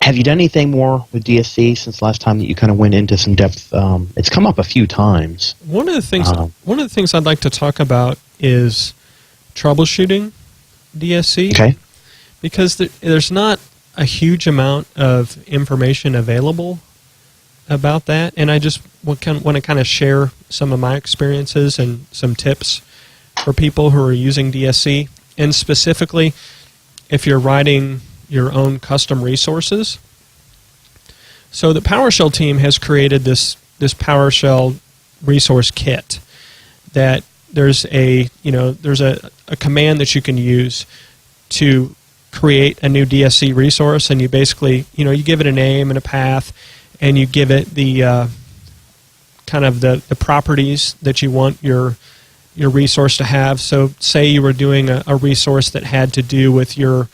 have you done anything more with DSC since last time that you kind of went into some depth? It's come up a few times. One of the things I'd like to talk about is troubleshooting DSC. Okay. Because there's not a huge amount of information available about that, and I just want to kind of share some of my experiences and some tips for people who are using DSC, and specifically if you're writing your own custom resources. So the PowerShell team has created this PowerShell resource kit that there's a command that you can use to create a new DSC resource, and you basically you give it a name and a path, and you give it the kind of the properties that you want your resource to have. So say you were doing a resource that had to do with your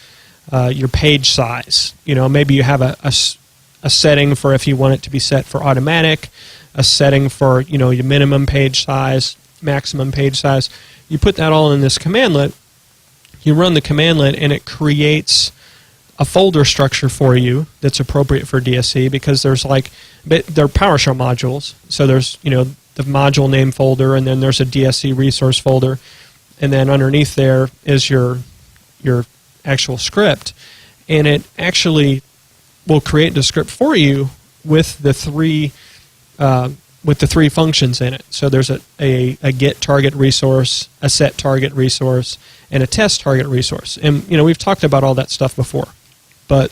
page size. Maybe you have a a setting for if you want it to be set for automatic, a setting for, your minimum page size, maximum page size. You put that all in this commandlet, you run the commandlet, and it creates a folder structure for you that's appropriate for DSC, because they're PowerShell modules. So there's, the module name folder, and then there's a DSC resource folder, and then underneath there is your actual script, and it actually will create the script for you with the three functions in it. So there's a get target resource, a set target resource, and a test target resource. And we've talked about all that stuff before. But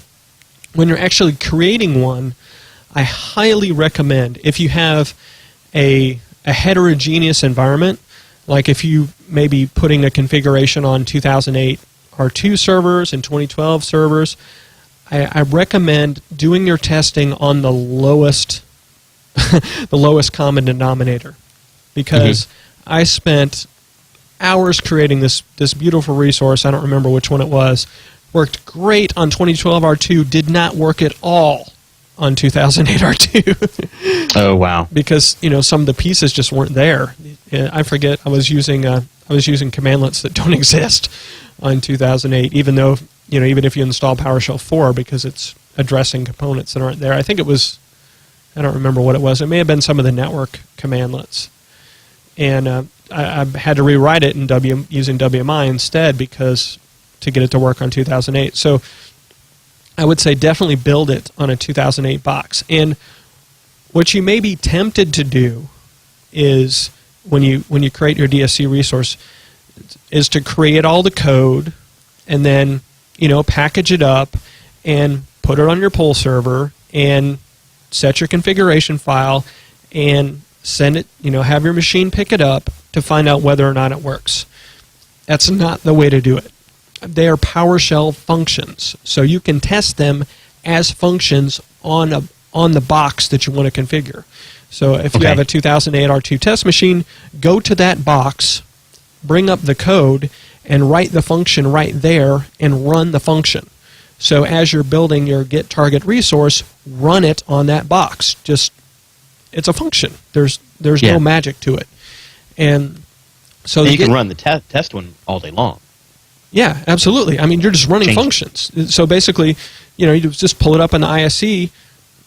when you're actually creating one, I highly recommend, if you have a heterogeneous environment, like if you may be putting a configuration on 2008 R2 servers and 2012 servers, I recommend doing your testing on the lowest the lowest common denominator, because I spent hours creating this beautiful resource. I don't remember which one it was. Worked great on 2012 R2, did not work at all on 2008 R2. Oh wow! Because some of the pieces just weren't there. I forget. I was using commandlets that don't exist on 2008, even though even if you install PowerShell 4, because it's addressing components that aren't there. I think it was. I don't remember what it was. It may have been some of the network commandlets, and I had to rewrite it in using WMI instead, because to get it to work on 2008. So I would say definitely build it on a 2008 box. And what you may be tempted to do is, when you create your DSC resource, is to create all the code and then package it up and put it on your pull server and set your configuration file and send it, have your machine pick it up to find out whether or not it works. That's not the way to do it. They are PowerShell functions, so you can test them as functions on the box that you want to configure. So if you have a 2008 R2 test machine, go to that box, bring up the code, and write the function right there and run the function. So as you're building your get target resource, run it on that box. It's a function. There's no magic to it. And so you can run the test one all day long. Yeah, absolutely. I mean, you're just running functions. So basically, you just pull it up in the ISE,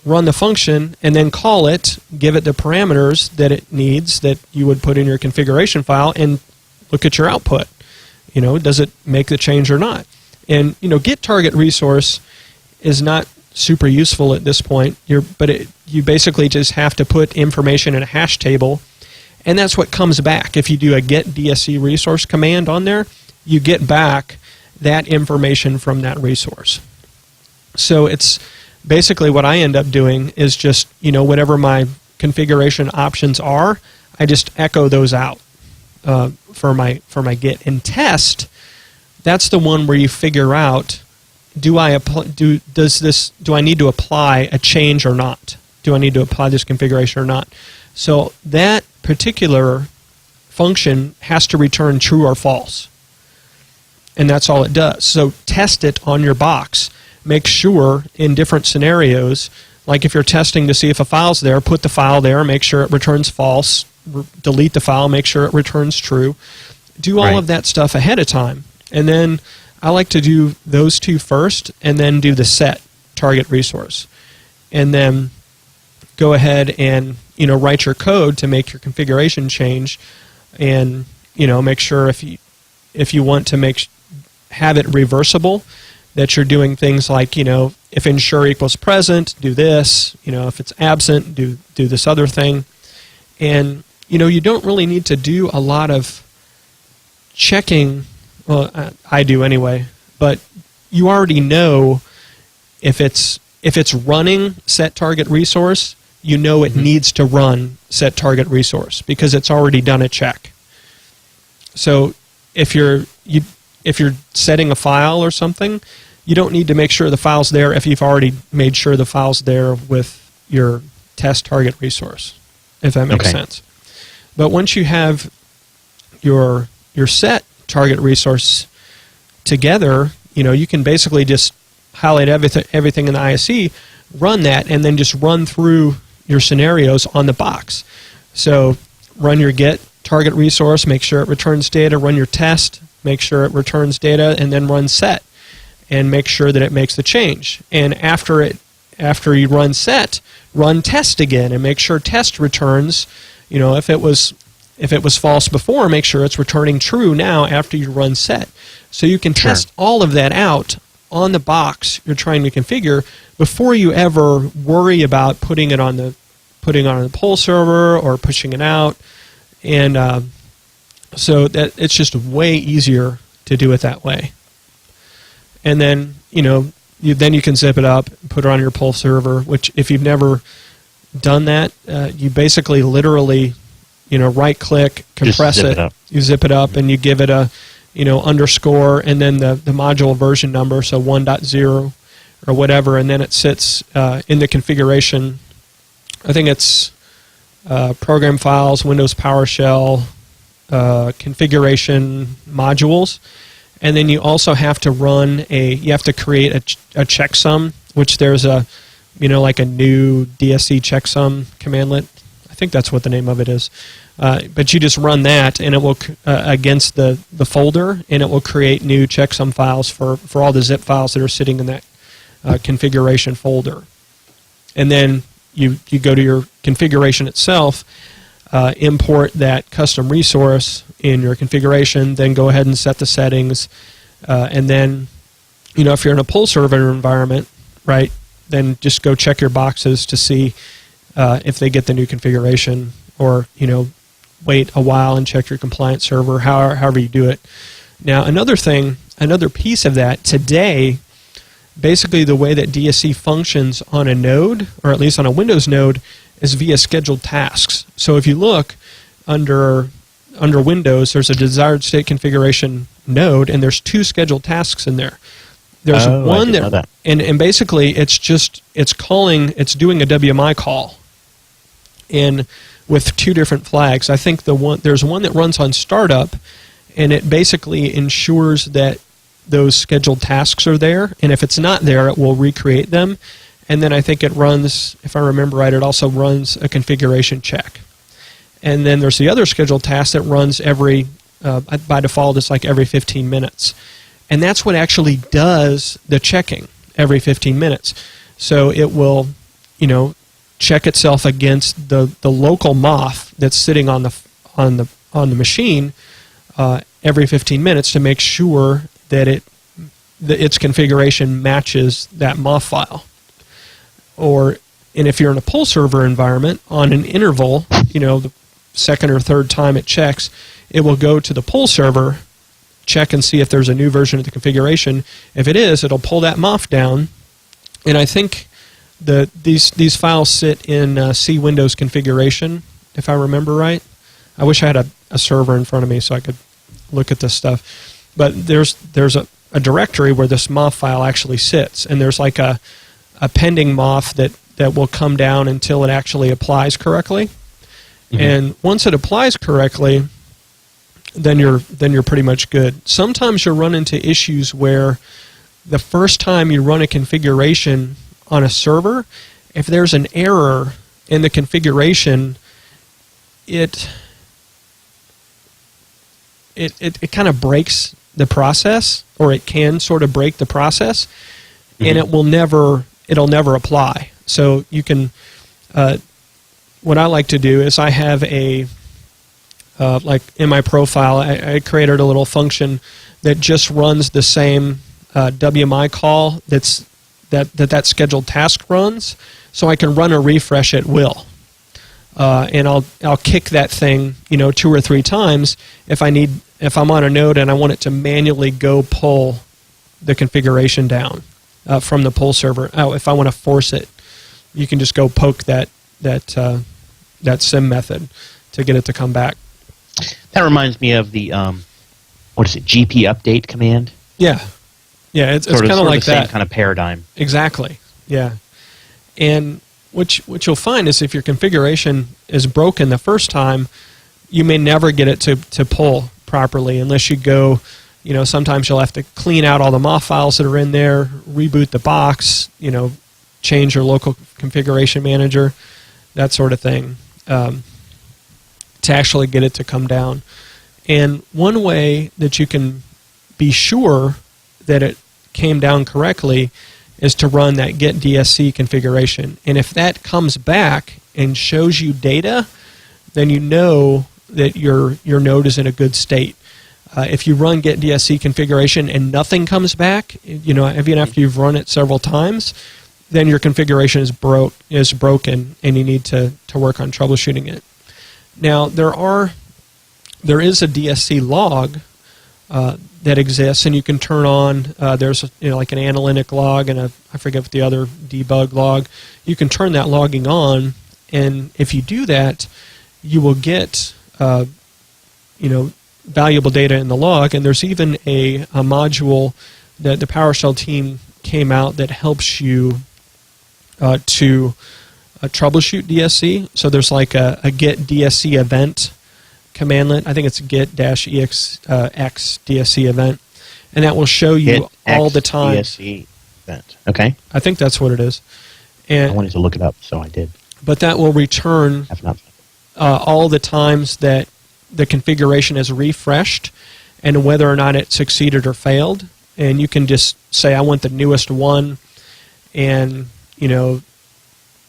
run the function, and then call it, give it the parameters that it needs that you would put in your configuration file, and look at your output. Does it make the change or not? And get target resource is not super useful at this point. You basically just have to put information in a hash table, and that's what comes back. If you do a get DSC resource command on there, you get back that information from that resource. So it's basically what I end up doing is just, whatever my configuration options are, I just echo those out for my get. And test, that's the one where you figure out, do I need to apply a change or not? Do I need to apply this configuration or not? So that particular function has to return true or false. And that's all it does. So test it on your box. Make sure in different scenarios, like if you're testing to see if a file's there, put the file there, make sure it returns false, delete the file, make sure it returns true. Do all of that stuff ahead of time. And then I like to do those two first, and then do the set target resource. And then go ahead and write your code to make your configuration change, and make sure if you want to have it reversible, that you're doing things like, if ensure equals present, do this. If it's absent, do this other thing. And, you don't really need to do a lot of checking. Well, I do anyway. But you already know if it's running set target resource, it needs to run set target resource, because it's already done a check. So if you're setting a file or something, you don't need to make sure the file's there if you've already made sure the file's there with your test target resource, if that makes sense. But once you have your set target resource together, you can basically just highlight everything in the ISE, run that and then just run through your scenarios on the box. So run your get target resource, make sure it returns data, run your test, make sure it returns data, and then run set and make sure that it makes the change. And after you run set, run test again and make sure test returns, if it was false before, make sure it's returning true now after you run set. So you can test all of that out on the box you're trying to configure before you ever worry about putting it on the poll server or pushing it out. And so that it's just way easier to do it that way. And then you can zip it up, put it on your poll server. Which, if you've never done that, you basically literally right click, compress it, you zip it up, and you give it a underscore and then the module version number, so 1.0 or whatever, and then it sits in the configuration. I think it's program files, Windows PowerShell, configuration modules, and then you also have to create a checksum, which there's a like a new DSC checksum commandlet. I think that's what the name of it is. But you just run that, and it will against the folder, and it will create new checksum files for all the zip files that are sitting in that configuration folder. And then you go to your configuration itself, import that custom resource in your configuration, then go ahead and set the settings, and then if you're in a poll server environment, right, then just go check your boxes to see if they get the new configuration, or wait a while and check your compliance server, however you do it. Now, another piece of that today, basically the way that DSC functions on a node, or at least on a Windows node, is via scheduled tasks. So if you look under Windows, there's a desired state configuration node, and there's 2 scheduled tasks in there. There's one that. And basically it's doing a WMI call, and with 2 different flags. I think there's one that runs on startup, and it basically ensures that those scheduled tasks are there, and if it's not there, it will recreate them. And then I think it runs, if I remember right, it also runs a configuration check. And then there's the other scheduled task that runs by default, it's like every 15 minutes. And that's what actually does the checking every 15 minutes. So it will, check itself against the local MOF that's sitting on the machine every 15 minutes to make sure that its configuration matches that MOF file. And if you're in a poll server environment, on an interval, the second or third time it checks, it will go to the poll server, check and see if there's a new version of the configuration. If it is, it'll pull that MOF down, and I think these files sit in C Windows configuration, if I remember right. I wish I had a server in front of me so I could look at this stuff. But there's a directory where this MOF file actually sits, and there's like a pending MOF that will come down until it actually applies correctly. Mm-hmm. And once it applies correctly, then you're pretty much good. Sometimes you'll run into issues where the first time you run a configuration on a server, if there's an error in the configuration, it kind of breaks the process, or it can sort of break the process, and it'll never apply. So you can, what I like to do is I have like in my profile, I created a little function that just runs the same WMI call that scheduled task runs, so I can run a refresh at will. And I'll kick that thing 2 or 3 times if I'm on a node and I want it to manually go pull the configuration down from the poll server. If I want to force it, you can just go poke that sim method to get it to come back. That reminds me of the GP update command. Yeah, it's kind of like that. Same kind of paradigm. Exactly. Yeah, and what you'll find is if your configuration is broken the first time, you may never get it to pull properly unless you go. Sometimes you'll have to clean out all the MOF files that are in there, reboot the box, change your local configuration manager, that sort of thing, to actually get it to come down. And one way that you can be sure that it came down correctly is to run that get DSC configuration. And if that comes back and shows you data, then you know that your node is in a good state. If you run get DSC configuration and nothing comes back, even after you've run it several times, then your configuration is broken, and you need to work on troubleshooting it. Now there is a DSC log that exists, and you can turn on. There's like an analytic log and I forget what the other debug log. You can turn that logging on, and if you do that, you will get valuable data in the log. And there's even a module that the PowerShell team came out that helps you to troubleshoot DSC. So there's like a get DSC event commandlet. I think it's get-ex DSC event, and that will show you all the time. DSC event. Okay. I think that's what it is. And I wanted to look it up, so I did. But that will return all the times that the configuration is refreshed and whether or not it succeeded or failed. And you can just say, I want the newest one, and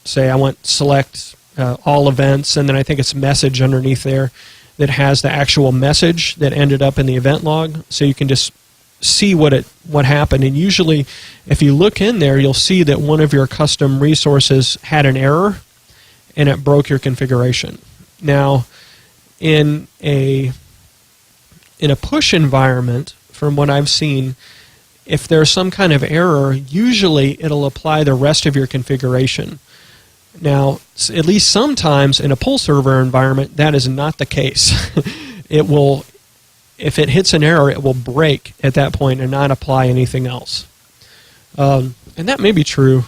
say I want select all events, and then I think it's message underneath there that has the actual message that ended up in the event log, so you can just see what happened. And usually, if you look in there, you'll see that one of your custom resources had an error, and it broke your configuration. Now, in a push environment, from what I've seen, if there's some kind of error, usually it'll apply the rest of your configuration. Now, at least sometimes in a pull server environment, that is not the case. It will, if it hits an error, it will break at that point and not apply anything else. And that may be true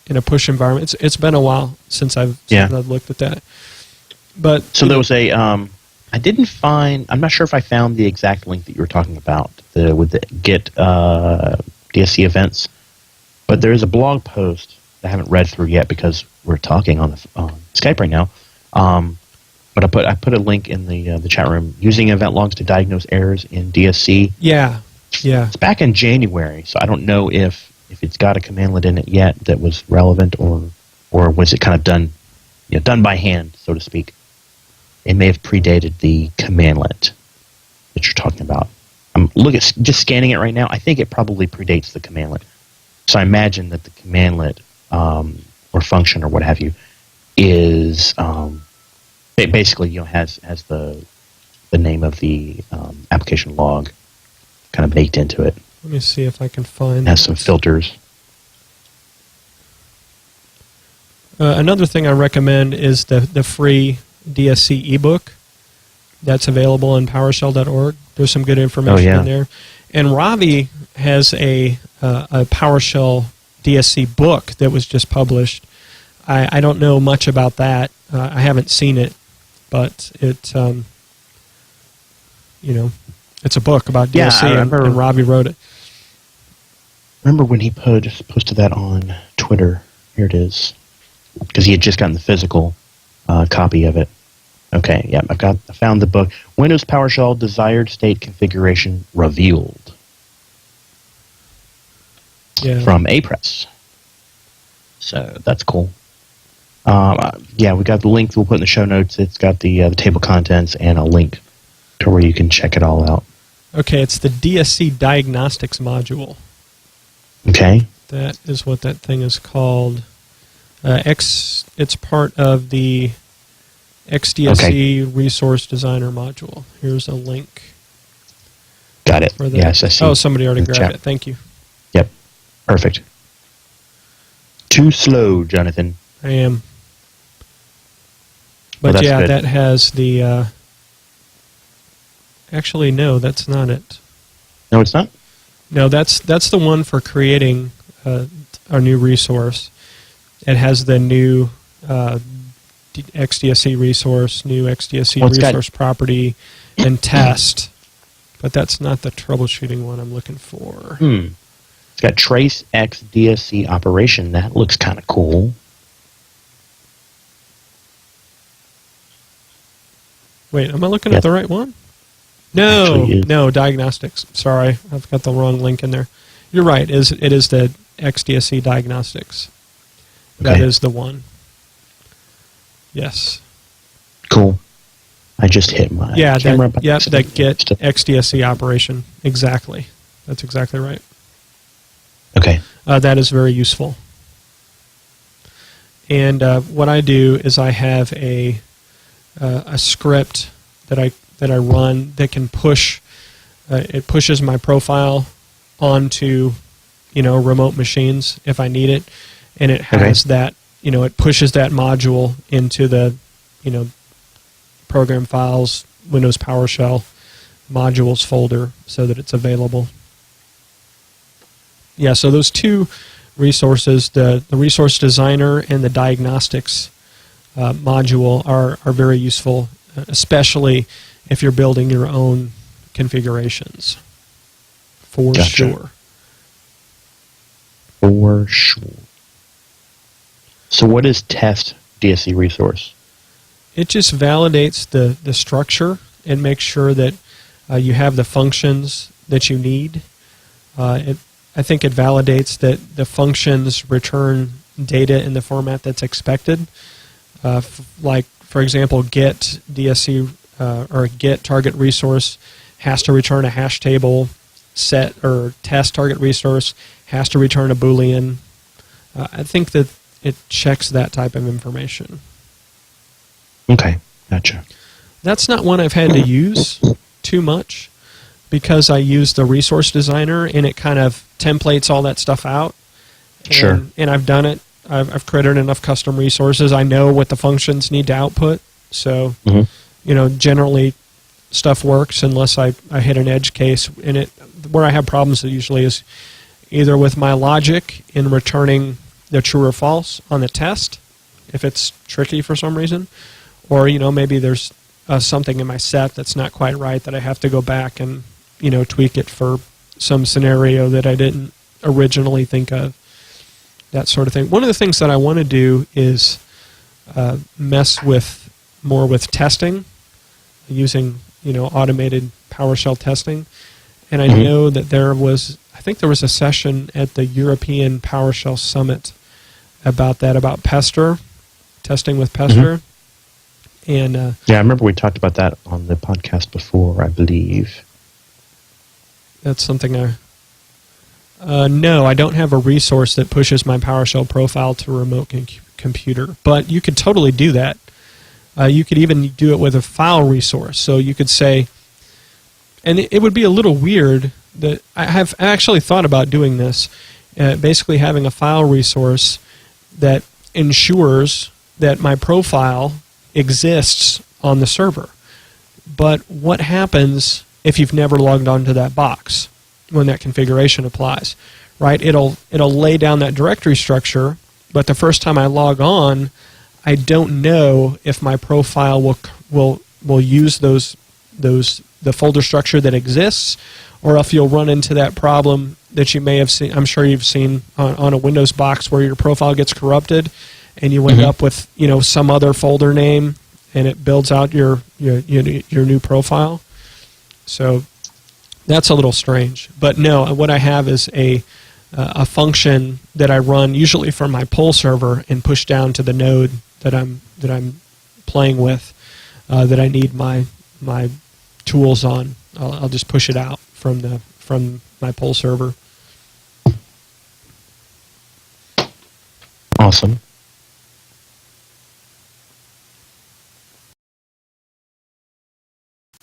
in a push environment. It's been a while since I've looked at that. But so there was a I didn't find. I'm not sure if I found the exact link that you were talking about with the get DSC events, but there is a blog post I haven't read through yet because we're talking on Skype right now. But I put a link in the chat room using event logs to diagnose errors in DSC. Yeah. It's back in January, so I don't know if it's got a commandlet in it yet that was relevant, or was it kind of done by hand, so to speak. It may have predated the commandlet that you're talking about. I'm just scanning it right now. I think it probably predates the commandlet. So I imagine that the commandlet or function or what have you is it basically has the name of the application log kind of baked into it. Let me see if I can find. It has some filters. Another thing I recommend is the free DSC ebook that's available on PowerShell.org. There's some good information in there. And Ravi has a PowerShell DSC book that was just published. I don't know much about that. I haven't seen it, but it's a book about DSC, and Ravi wrote it. Remember when he posted that on Twitter? Here it is, because he had just gotten the physical copy of it. Okay, yeah, I found the book. Windows PowerShell Desired State Configuration Revealed. Yeah. From A-Press. So that's cool. We got the link we'll put in the show notes. It's got the table of contents and a link to where you can check it all out. Okay, it's the DSC Diagnostics module. Okay. That is what that thing is called. It's part of the XDSC Resource Designer module. Here's a link. Got it. Yes, I see. Oh, somebody already grabbed it. Thank you. Yep. Perfect. Too slow, Jonathan. I am. But good. That has the... Actually, no, that's not it. No, it's not? No, that's the one for creating our new resource. It has the new XDSC resource, new XDSC resource property, and test. But that's not the troubleshooting one I'm looking for. It's got trace X DSC operation. That looks kind of cool. Wait, am I looking at the right one? No, diagnostics. Sorry, I've got the wrong link in there. You're right. It is the XDSC diagnostics. That is the one. Yes. Cool. I just hit my camera. That get XDSC operation. Exactly. That's exactly right. Okay. That is very useful. And what I do is I have a script that I run that can push. It pushes my profile onto, remote machines if I need it, and it has that. It pushes that module into the, program files, Windows PowerShell modules folder, so that it's available. Yeah. So those two resources, the resource designer and the diagnostics module, are very useful, especially if you're building your own configurations. For sure. For sure. So what is test DSC resource? It just validates the structure and makes sure that you have the functions that you need. I think it validates that the functions return data in the format that's expected. Like, for example, get DSC or get target resource has to return a hash table. Set or test target resource has to return a Boolean. I think that it checks that type of information. Okay, gotcha. That's not one I've had to use too much because I use the resource designer and it kind of templates all that stuff out. Sure. And I've done it. I've created enough custom resources. I know what the functions need to output. So, generally stuff works unless I hit an edge case. And where I have problems usually is either with my logic in returning the true or false on the test, if it's tricky for some reason, or maybe there's something in my set that's not quite right that I have to go back and tweak it for some scenario that I didn't originally think of. That sort of thing. One of the things that I want to do is mess more with testing, using automated PowerShell testing. And I know that there was a session at the European PowerShell Summit about that, about Pester, testing with Pester. And I remember we talked about that on the podcast before, I believe. That's something no, I don't have a resource that pushes my PowerShell profile to a remote computer, but you could totally do that. You could even do it with a file resource. So you could say, and it would be a little weird that I have actually thought about doing this, basically having a file resource that ensures that my profile exists on the server. But what happens if you've never logged onto that box when that configuration applies? Right? It'll lay down that directory structure, but the first time I log on, I don't know if my profile will use the folder structure that exists, or if you'll run into that problem that you may have seen. I'm sure you've seen on a Windows box where your profile gets corrupted, and you end up with some other folder name, and it builds out your new profile. So that's a little strange. But no, what I have is a function that I run usually from my pull server and push down to the node that I'm playing with, that I need my tools on. I'll just push it out from my pull server. Awesome.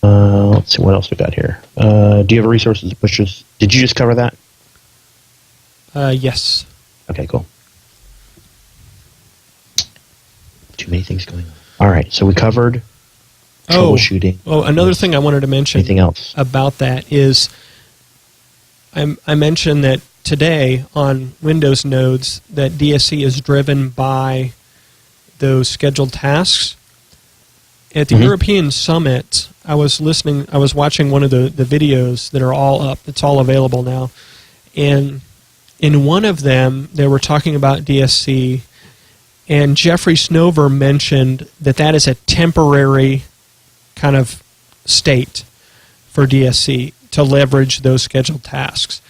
Let's see what else we got here. Do you have a resource that pushes? Did you just cover that? Yes. Okay, cool. Too many things going on. All right, so we covered troubleshooting. Oh, another thing I wanted to mention Anything else? About that is I mentioned that today on Windows nodes that DSC is driven by those scheduled tasks. At the European Summit, I was watching one of the videos that are all up. It's all available now. And in one of them, they were talking about DSC, and Jeffrey Snover mentioned that that is a temporary kind of state for DSC to leverage those scheduled tasks.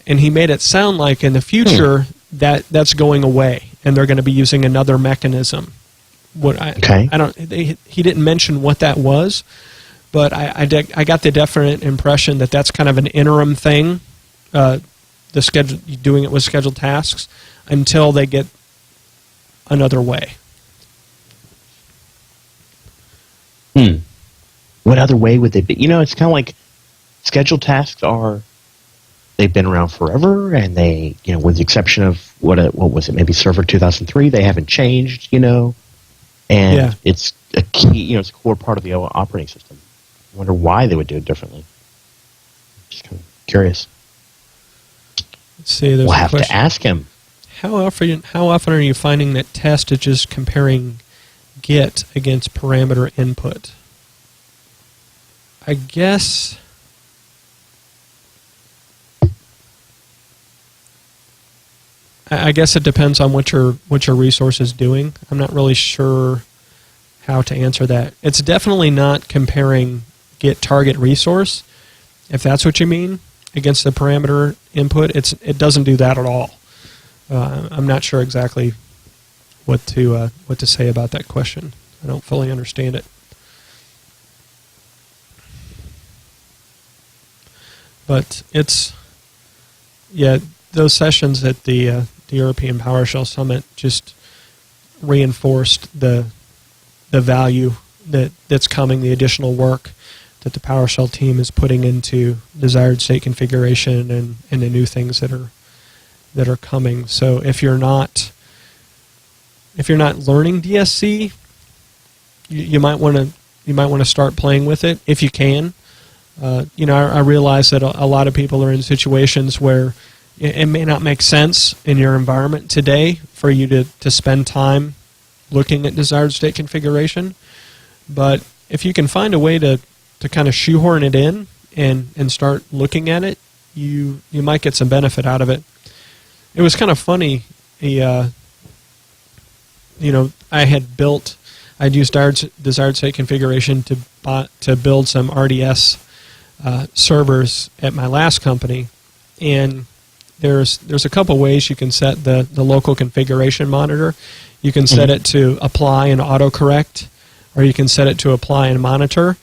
And he made it sound like in the future that's going away, and they're going to be using another mechanism. He didn't mention what that was, but I got the definite impression that that's kind of an interim thing, doing it with scheduled tasks until they get another way. What other way would they be? It's kind of like scheduled tasks they've been around forever, and they, with the exception of what was it, maybe Server 2003, they haven't changed, and it's a key, it's a core part of the operating system. I wonder why they would do it differently. Just kind of curious. Let's see, we'll have to ask him. How often are you finding that test is just comparing get against parameter input? I guess it depends on what your resource is doing. I'm not really sure how to answer that. It's definitely not comparing get target resource, if that's what you mean, against the parameter input. It doesn't do that at all. I'm not sure exactly what to say about that question. I don't fully understand it. But those sessions at the European PowerShell Summit just reinforced the value that's coming, the additional work that the PowerShell team is putting into desired state configuration and the new things that are coming. So if you're not learning DSC, you might want to start playing with it if you can. I realize that a lot of people are in situations where it may not make sense in your environment today for you to spend time looking at desired state configuration. But if you can find a way to kind of shoehorn it in and start looking at it, you might get some benefit out of it. It was kind of funny. I'd used desired state configuration to build some RDS servers at my last company, and there's a couple ways you can set the local configuration monitor. You can set it to apply and autocorrect, or you can set it to apply and monitor.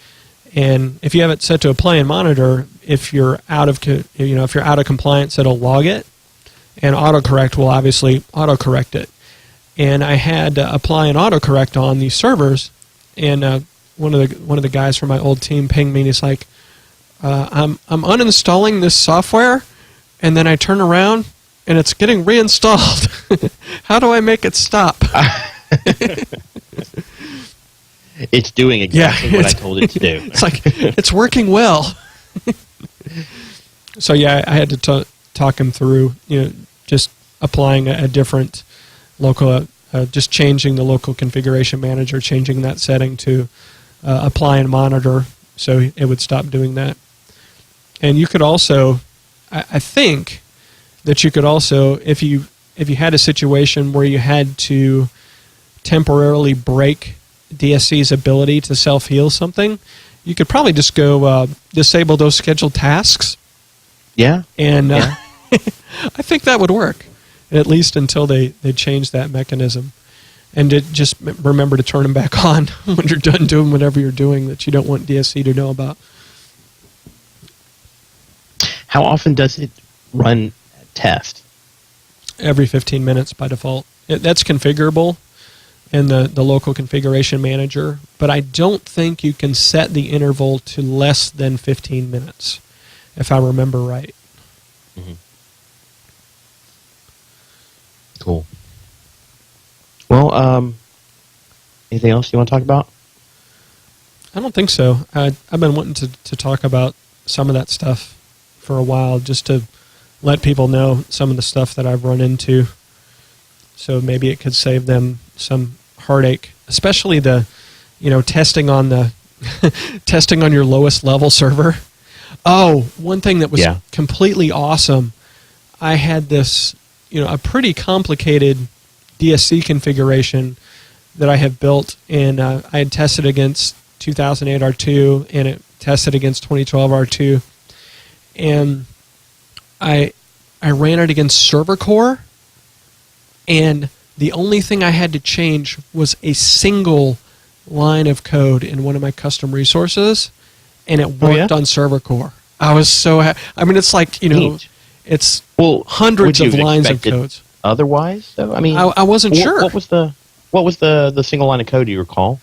And if you have it set to apply and monitor, if you're out of compliance, it'll log it, and autocorrect will obviously autocorrect it. And I had apply and autocorrect on these servers, and one of the guys from my old team pinged me, and he's like, I'm uninstalling this software, and then I turn around and it's getting reinstalled. How do I make it stop? It's doing exactly what I told it to do. It's like, it's working well. So I had to talk him through, just applying a different local, just changing the local configuration manager, changing that setting to apply and monitor, so it would stop doing that. And you could also, I think that you could also, if you had a situation where you had to temporarily break DSC's ability to self-heal something, you could probably just go disable those scheduled tasks. Yeah. And I think that would work, at least until they change that mechanism. And just remember to turn them back on when you're done doing whatever you're doing that you don't want DSC to know about. How often does it run test? Every 15 minutes by default. That's configurable in the local configuration manager, but I don't think you can set the interval to less than 15 minutes, if I remember right. Mm-hmm. Cool. Well, anything else you want to talk about? I don't think so. I've been wanting to talk about some of that stuff for a while, just to let people know some of the stuff that I've run into, so maybe it could save them some heartache, especially the testing on the testing on your lowest level server. Oh, one thing that was completely awesome, I had this a pretty complicated DSC configuration that I have built, and I had tested against 2008 R2, and it tested against 2012 R2, and I ran it against server core, and the only thing I had to change was a single line of code in one of my custom resources, and it worked on server core. I was so I mean, it's like, Neat. it's Well, hundreds would of you have lines of expected codes. Otherwise, though, I mean, I wasn't sure. What was the single line of code? Do you recall?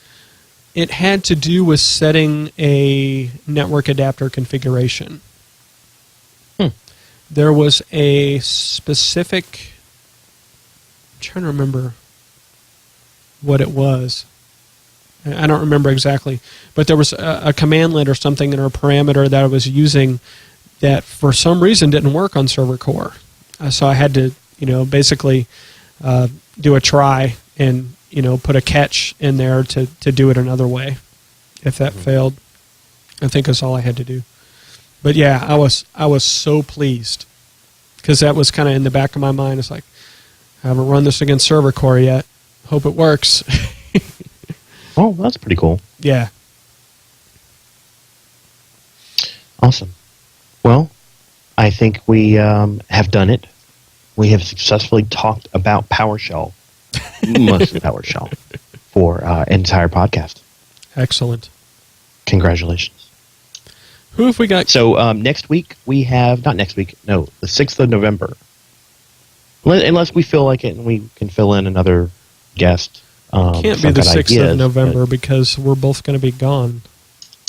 It had to do with setting a network adapter configuration. There was a specific, I'm trying to remember what it was. I don't remember exactly, but there was a commandlet or something in our parameter that I was using that for some reason didn't work on server core. So I had to, basically do a try and, put a catch in there to do it another way. If that failed, I think that's all I had to do. But yeah, I was so pleased because that was kind of in the back of my mind. It's like, I haven't run this against server core yet. Hope it works. Oh, that's pretty cool. Yeah. Awesome. Well, I think we have done it. We have successfully talked about PowerShell, mostly PowerShell, for an entire podcast. Excellent. Congratulations. Who have we got? So next week we have, not next week, no, the 6th of November. Unless we feel like it and we can fill in another guest. Can't be the 6th of November because we're both going to be gone.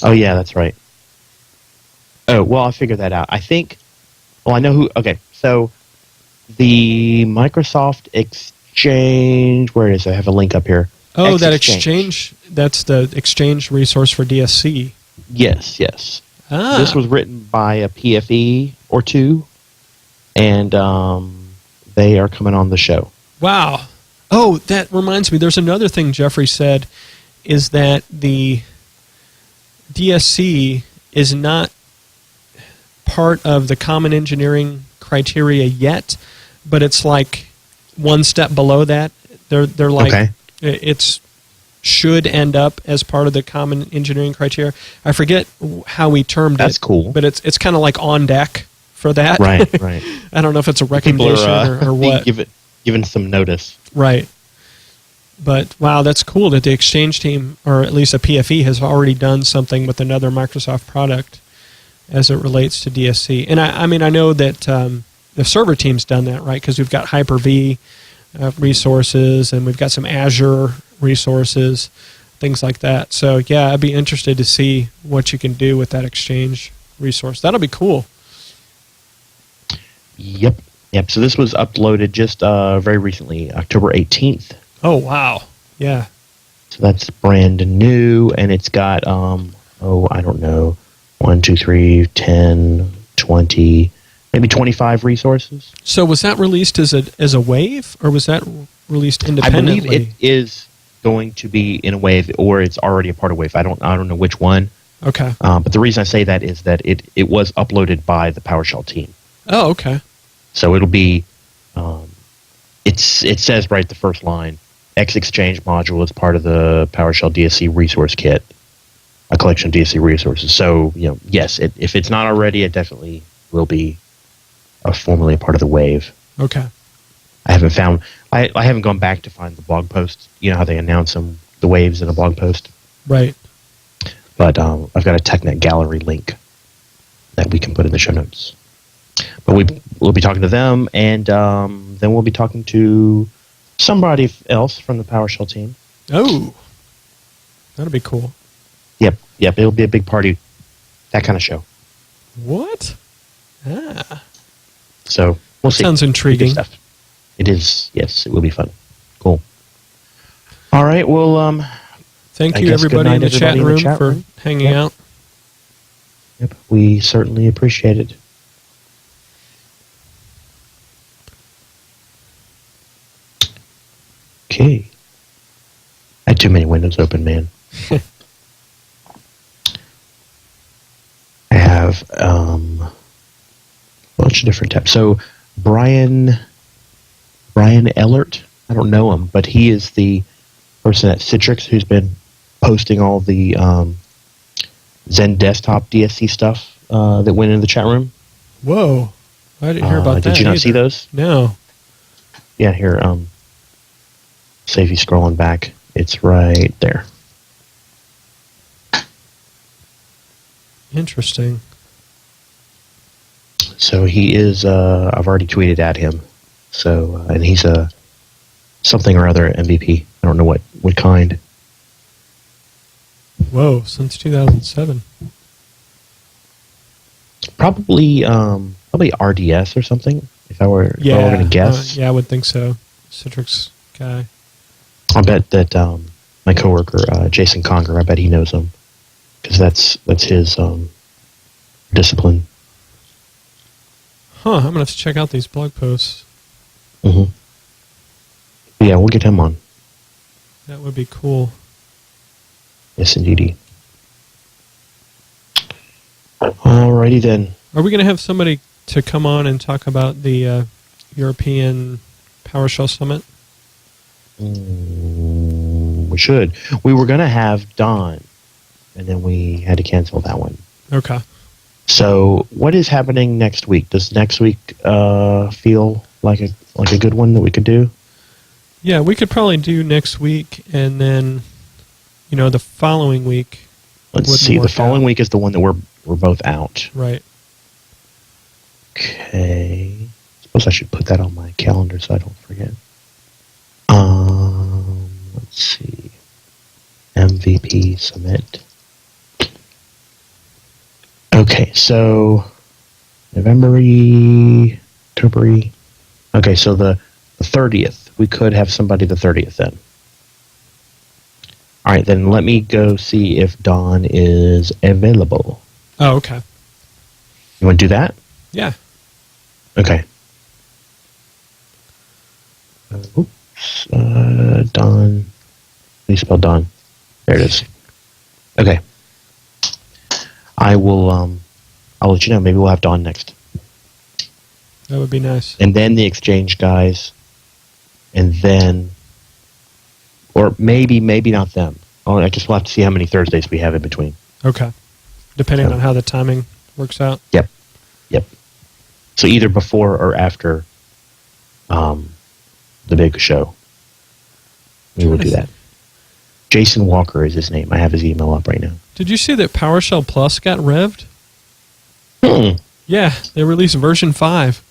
Oh, yeah, that's right. Oh, well, I'll figure that out. I think, well, I know who, okay, so the Microsoft Exchange, where is it? I have a link up here. Oh, that Exchange, that's the Exchange resource for DSC. Yes, yes. Ah. This was written by a PFE or two, and they are coming on the show. Wow. Oh, that reminds me, there's another thing Jeffrey said, is that the DSC is not part of the common engineering criteria yet, but it's like one step below that. They're like, okay. It's should end up as part of the common engineering criteria. I forget how we termed it. That's cool. But it's kind of like on deck for that. Right, right. I don't know if it's a recommendation or what. Given some notice. Right. But, wow, that's cool that the Exchange team, or at least a PFE, has already done something with another Microsoft product as it relates to DSC. And, I mean, I know that the server team's done that, right? Because we've got Hyper-V resources, and we've got some Azure resources, things like that. So, yeah, I'd be interested to see what you can do with that Exchange resource. That'll be cool. Yep. So this was uploaded just very recently, October 18th. Oh, wow. Yeah. So that's brand new, and it's got, I don't know, 1, 2, 3, 10, 20, maybe 25 resources. So was that released as a wave, or was that released independently? I believe it is going to be in a wave, or it's already a part of wave. I don't know which one. Okay. But the reason I say that is that it was uploaded by the PowerShell team. Oh, okay. So it'll be, it says right at the first line, X Exchange module is part of the PowerShell DSC resource kit, a collection of DSC resources. So, yes, if it's not already, it definitely will be formally a part of the wave. Okay. I haven't gone back to find the blog post. You know how they announce the waves in a blog post? Right. But I've got a TechNet gallery link that we can put in the show notes. But we'll be talking to them, and then we'll be talking to somebody else from the PowerShell team. Oh, that'll be cool. Yep. It'll be a big party, that kind of show. What? Ah. So we'll see. Sounds intriguing. Stuff. It is. Yes, it will be fun. Cool. All right. Well, thank you, everybody in the chat room for hanging out. Yep. We certainly appreciate it. Okay. I had too many windows open, man. I have a bunch of different tabs. So, Brian Brian Ellert. I don't know him, but he is the person at Citrix who's been posting all the Zen Desktop DSC stuff that went in the chat room. Whoa. I didn't hear about that. Did you not see those? No. Yeah, here. Say if you're scrolling back, it's right there. Interesting. So he is. I've already tweeted at him. So and he's a something or other MVP. I don't know what kind. Whoa, since 2007. Probably RDS or something. If I were going to guess. Yeah, I would think so. Citrix guy. I bet that my coworker Jason Conger. I bet he knows him because that's his discipline. Huh, I'm going to have to check out these blog posts. Mm-hmm. Yeah, we'll get him on. That would be cool. Yes, indeedy. Alrighty then. Are we going to have somebody to come on and talk about the European PowerShell Summit? We should. We were going to have Don, and then we had to cancel that one. Okay. So, what is happening next week? Does next week feel like a good one that we could do? Yeah, we could probably do next week, and then, the following week. Let's see. The following week is the one that we're both out. Right. Okay. Suppose I should put that on my calendar so I don't forget. Let's see. MVP Summit. Okay, so November-y, October-y. Okay, so the 30th. We could have somebody the 30th then. All right, then let me go see if Dawn is available. Oh, okay. You want to do that? Yeah. Okay. Oops. Dawn. How do you spell Dawn? There it is. Okay. I will. I'll let you know. Maybe we'll have Dawn next. That would be nice. And then the Exchange guys. And then, or maybe not them. Oh, I guess we'll have to see how many Thursdays we have in between. Okay. Depending on how the timing works out. Yep. So either before or after the big show. We will do that. Jason Walker is his name. I have his email up right now. Did you see that PowerShell Plus got revved? Hmm. Yeah, they released version 5.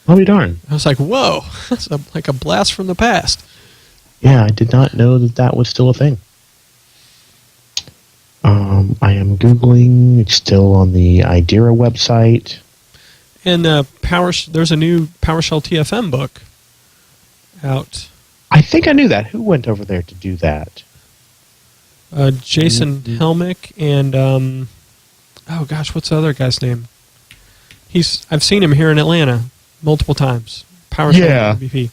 I'll be darned. I was like, whoa, that's like a blast from the past. Yeah, I did not know that was still a thing. I am Googling. It's still on the Idera website. And there's a new PowerShell TFM book out. I think I knew that. Who went over there to do that? Jason Helmick and, oh gosh, what's the other guy's name? I've seen him here in Atlanta multiple times. PowerShell MVP.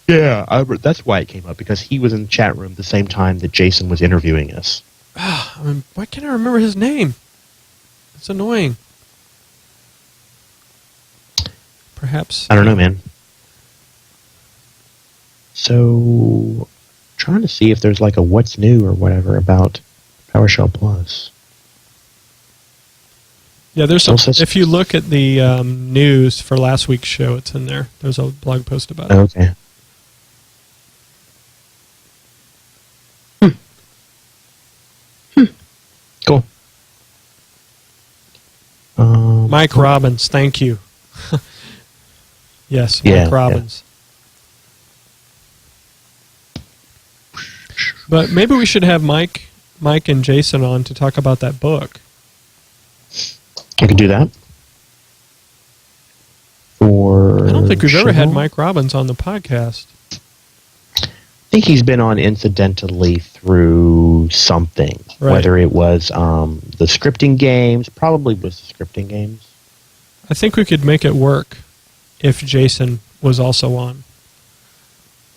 Yeah, that's why it came up, because he was in the chat room the same time that Jason was interviewing us. Why can't I remember his name? It's annoying. Perhaps. I don't know, man. So, trying to see if there's like a what's new or whatever about PowerShell Plus. Yeah, there's if you look at the news for last week's show, it's in there. There's a blog post about it. Okay. Cool. Mike Robbins, thank you. Yes, Mike Robbins. Yeah. But maybe we should have Mike and Jason on to talk about that book. I could do that. I don't think we've ever had Mike Robbins on the podcast. I think he's been on incidentally through something. Right. Whether it was the scripting games, probably was the scripting games. I think we could make it work if Jason was also on.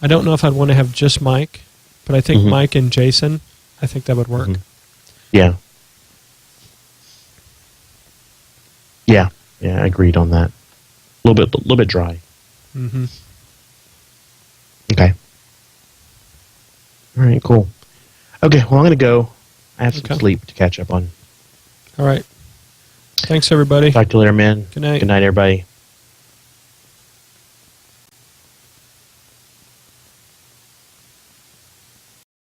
I don't know if I'd want to have just Mike, but I think Mike and Jason, I think that would work. Yeah. Yeah, I agreed on that. A little bit dry. Okay. All right, cool. Okay, well, I'm going to go. I have some Okay. sleep to catch up on. All right. Thanks, everybody. Talk to you later, man. Good night. Good night, everybody.